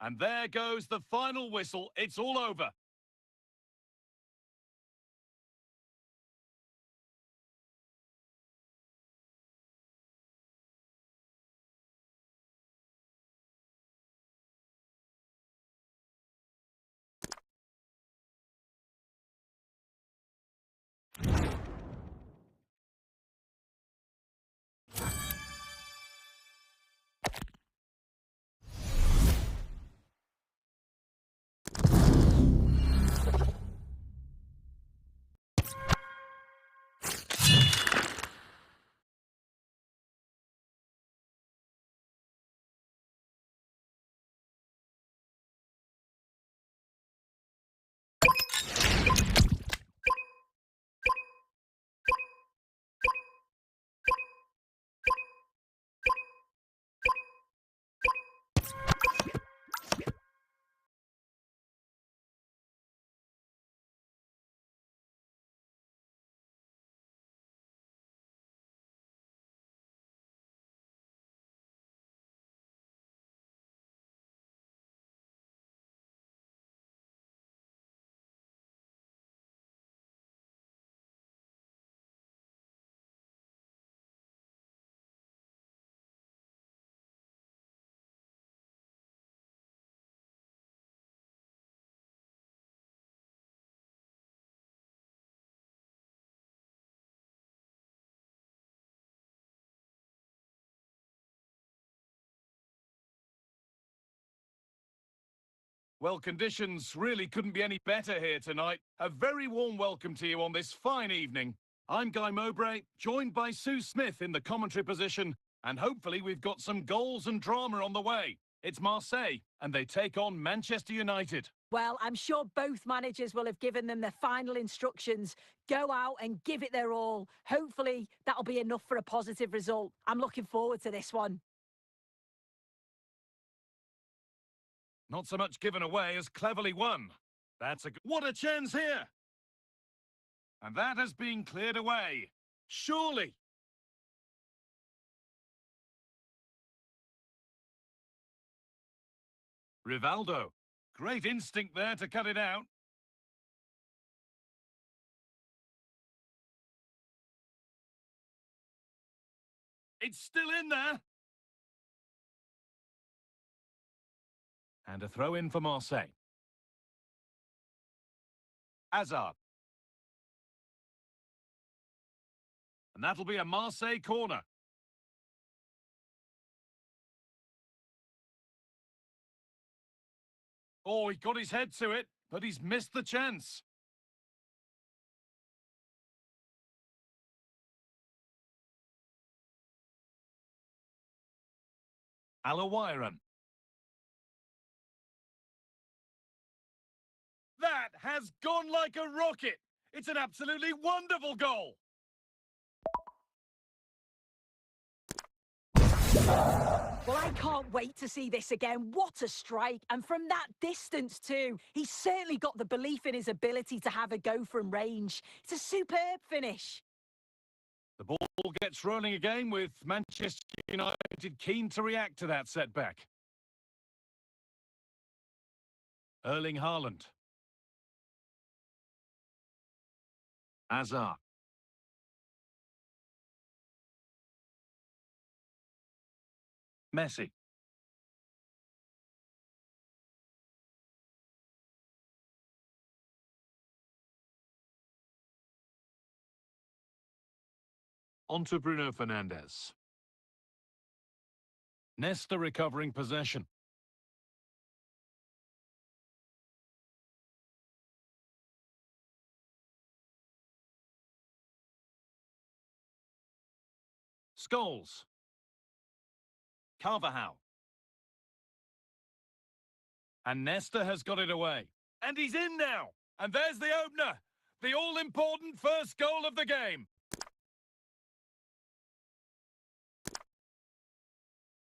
Speaker 1: And there goes the final whistle. It's all over. Well, conditions really couldn't be any better here tonight. A very warm welcome to you on this fine evening. I'm Guy Mowbray, joined by Sue Smith in the commentary position, and hopefully we've got some goals and drama on the way. It's Marseille, and they take on Manchester United.
Speaker 2: Well, I'm sure both managers will have given them their final instructions. Go out and give it their all. Hopefully, that'll be enough for a positive result. I'm looking forward to this one.
Speaker 1: Not so much given away as cleverly won. What a chance here! And that has been cleared away. Surely. Rivaldo. Great instinct there to cut it out. It's still in there. And a throw in for Marseille. Hazard. And that'll be a Marseille corner. Oh, he got his head to it, but he's missed the chance. Alawiran. That has gone like a rocket. It's an absolutely wonderful goal.
Speaker 2: Well, I can't wait to see this again. What a strike. And from that distance too. He's certainly got the belief in his ability to have a go from range. It's a superb finish.
Speaker 1: The ball gets rolling again with Manchester United keen to react to that setback. Erling Haaland. Hazard. Messi. On to Bruno Fernandes. Nesta recovering possession. Scholes. Carvajal. And Nesta has got it away. And he's in now. And there's the opener. The all-important first goal of the game.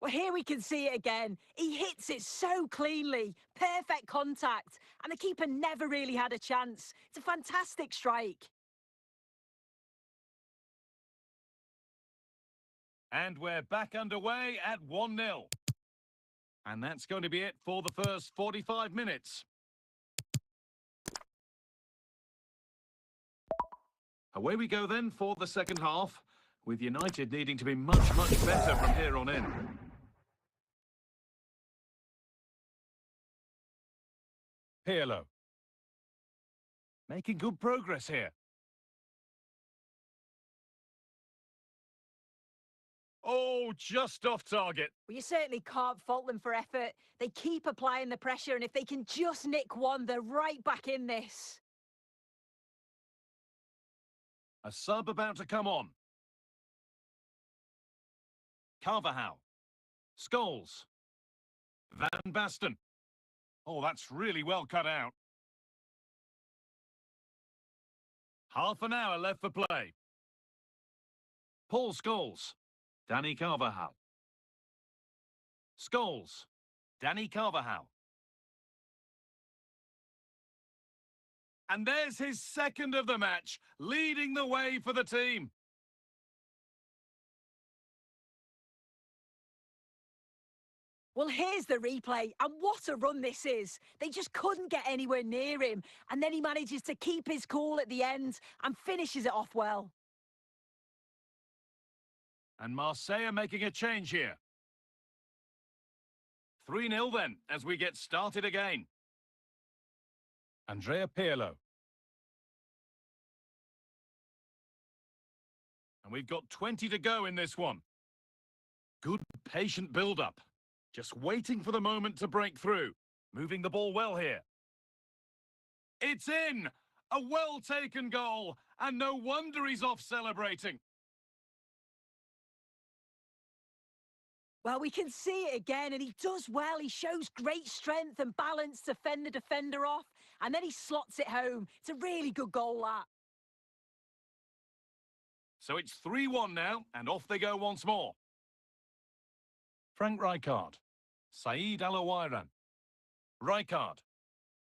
Speaker 2: Well, here we can see it again. He hits it so cleanly. Perfect contact. And the keeper never really had a chance. It's a fantastic strike.
Speaker 1: And we're back underway at 1-0. And that's going to be it for the first 45 minutes. Away we go then for the second half, with United needing to be much, much better from here on in. Pirlo. Making good progress here. Oh, just off target.
Speaker 2: Well, you certainly can't fault them for effort. They keep applying the pressure, and if they can just nick one, they're right back in this.
Speaker 1: A sub about to come on. Carvajal. Scholes. Van Basten. Oh, that's really well cut out. Half an hour left for play. Paul Scholes. Dani Carvajal. Scholes. Dani Carvajal. And there's his second of the match, leading the way for the team.
Speaker 2: Well, here's the replay, and what a run this is. They just couldn't get anywhere near him, and then he manages to keep his cool at the end and finishes it off well.
Speaker 1: And Marseille are making a change here. 3-0 then, as we get started again. Andrea Pirlo. And we've got 20 to go in this one. Good, patient build-up. Just waiting for the moment to break through. Moving the ball well here. It's in! A well-taken goal, and no wonder he's off celebrating.
Speaker 2: Well, we can see it again, and he does well. He shows great strength and balance to fend the defender off, and then he slots it home. It's a really good goal, that.
Speaker 1: So it's 3-1 now, and off they go once more. Frank Rijkaard. Saeed Alawairan. Rijkaard.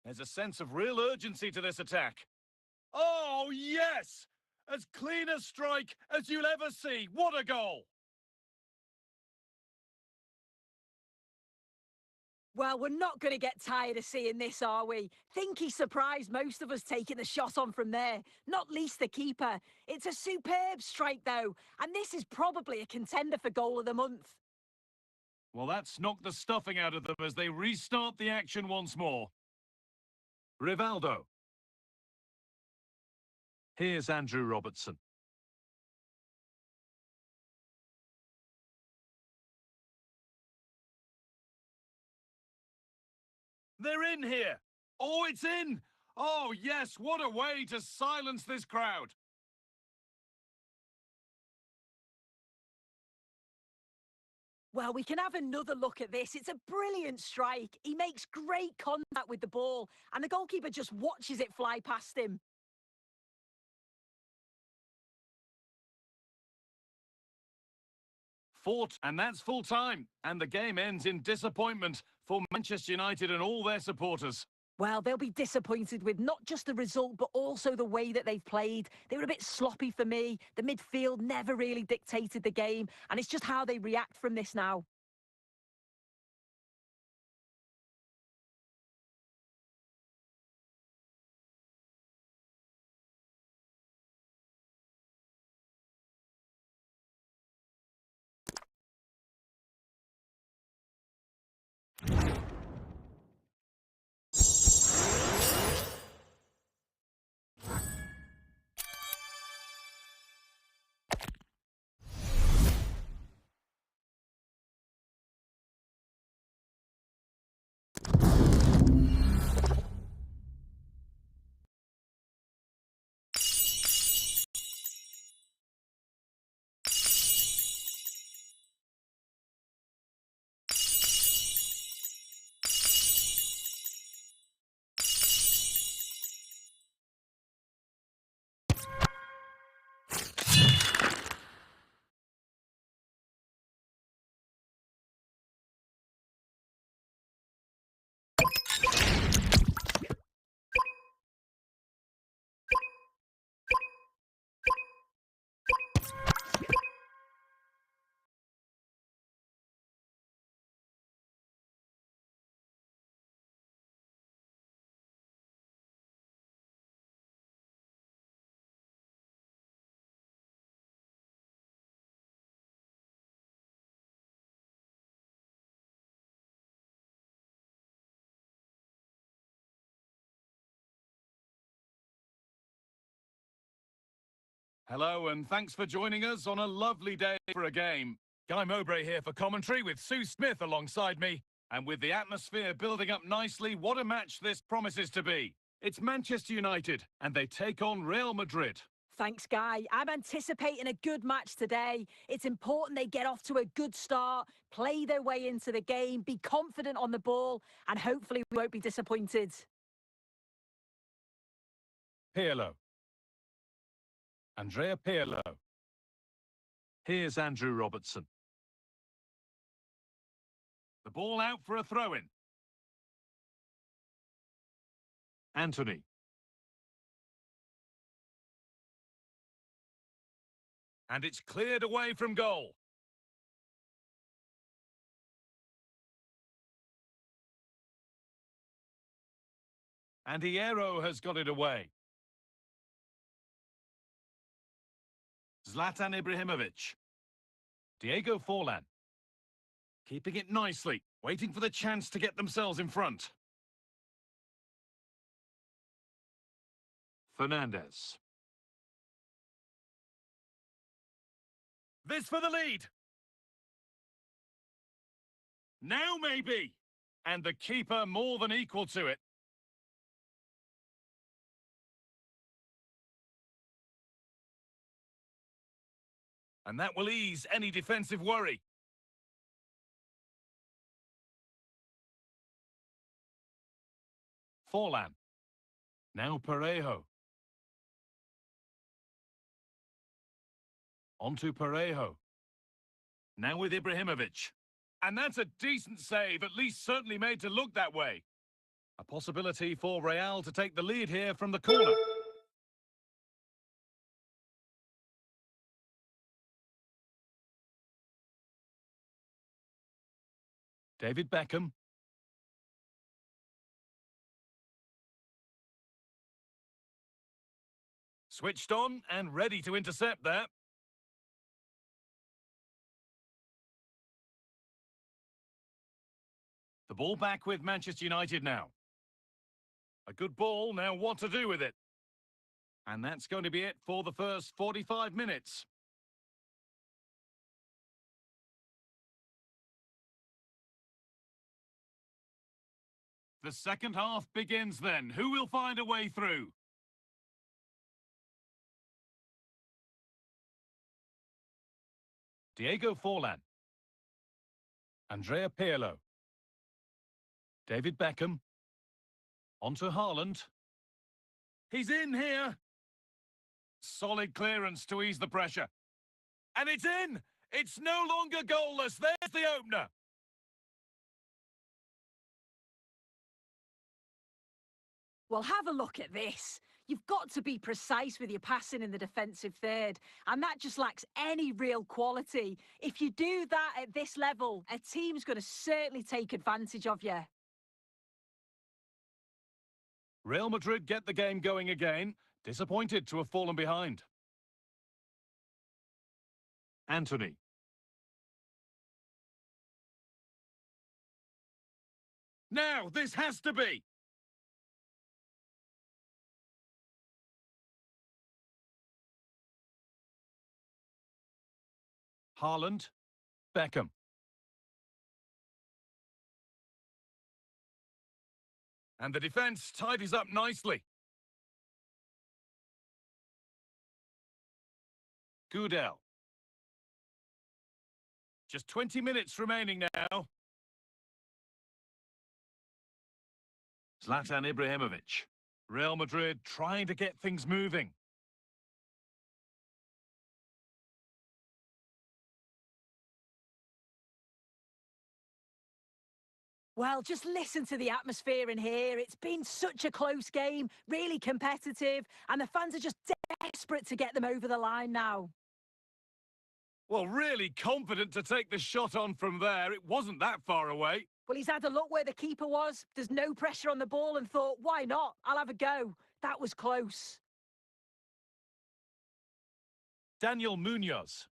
Speaker 1: There's a sense of real urgency to this attack. Oh, yes! As clean a strike as you'll ever see. What a goal!
Speaker 2: Well, we're not going to get tired of seeing this, are we? Think he surprised most of us taking the shot on from there, not least the keeper. It's a superb strike, though, and this is probably a contender for goal of the month.
Speaker 1: Well, that's knocked the stuffing out of them as they restart the action once more. Rivaldo. Here's Andrew Robertson. They're in here. Oh, it's in. Oh, yes, what a way to silence this crowd.
Speaker 2: Well, we can have another look at this. It's a brilliant strike. He makes great contact with the ball, and the goalkeeper just watches it fly past him.
Speaker 1: Fought, and that's full time. And the game ends in disappointment for Manchester United and all their supporters.
Speaker 2: Well, they'll be disappointed with not just the result, but also the way that they've played. They were a bit sloppy for me. The midfield never really dictated the game, and it's just how they react from this now.
Speaker 1: Hello, and thanks for joining us on a lovely day for a game. Guy Mowbray here for commentary with Sue Smith alongside me. And with the atmosphere building up nicely, what a match this promises to be. It's Manchester United, and they take on Real Madrid.
Speaker 2: Thanks, Guy. I'm anticipating a good match today. It's important they get off to a good start, play their way into the game, be confident on the ball, and hopefully we won't be disappointed.
Speaker 1: Pirlo. Andrea Pirlo. Here's Andrew Robertson. The ball out for a throw-in. Anthony. And it's cleared away from goal. And Hierro has got it away. Zlatan Ibrahimovic. Diego Forlan. Keeping it nicely, waiting for the chance to get themselves in front. Fernandez. This for the lead. Now maybe. And the keeper more than equal to it. And that will ease any defensive worry. Forlan. Now Parejo. Onto Parejo. Now with Ibrahimovic. And that's a decent save, at least certainly made to look that way. A possibility for Real to take the lead here from the corner. David Beckham. Switched on and ready to intercept there. The ball back with Manchester United now. A good ball, now what to do with it? And that's going to be it for the first 45 minutes. The second half begins then. Who will find a way through? Diego Forlan. Andrea Pirlo. David Beckham. Onto Haaland. He's in here. Solid clearance to ease the pressure. And it's in! It's no longer goalless. There's the opener.
Speaker 2: Well, have a look at this. You've got to be precise with your passing in the defensive third, and that just lacks any real quality. If you do that at this level, a team's going to certainly take advantage of you.
Speaker 1: Real Madrid get the game going again. Disappointed to have fallen behind. Anthony. Now, this has to be. Haaland. Beckham. And the defence tidies up nicely. Gudel. Just 20 minutes remaining now. Zlatan Ibrahimovic. Real Madrid trying to get things moving.
Speaker 2: Well, just listen to the atmosphere in here. It's been such a close game, really competitive, and the fans are just desperate to get them over the line now.
Speaker 1: Well, really confident to take the shot on from there. It wasn't that far away.
Speaker 2: Well, he's had a look where the keeper was. There's no pressure on the ball and thought, why not? I'll have a go. That was close.
Speaker 1: Daniel Munoz.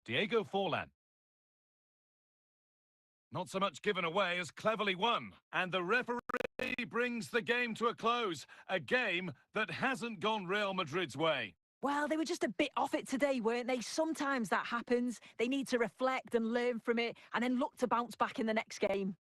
Speaker 1: Diego Forlan. Not so much given away as cleverly won. And the referee brings the game to a close. A game that hasn't gone Real Madrid's way.
Speaker 2: Well, they were just a bit off it today, weren't they? Sometimes that happens. They need to reflect and learn from it and then look to bounce back in the next game.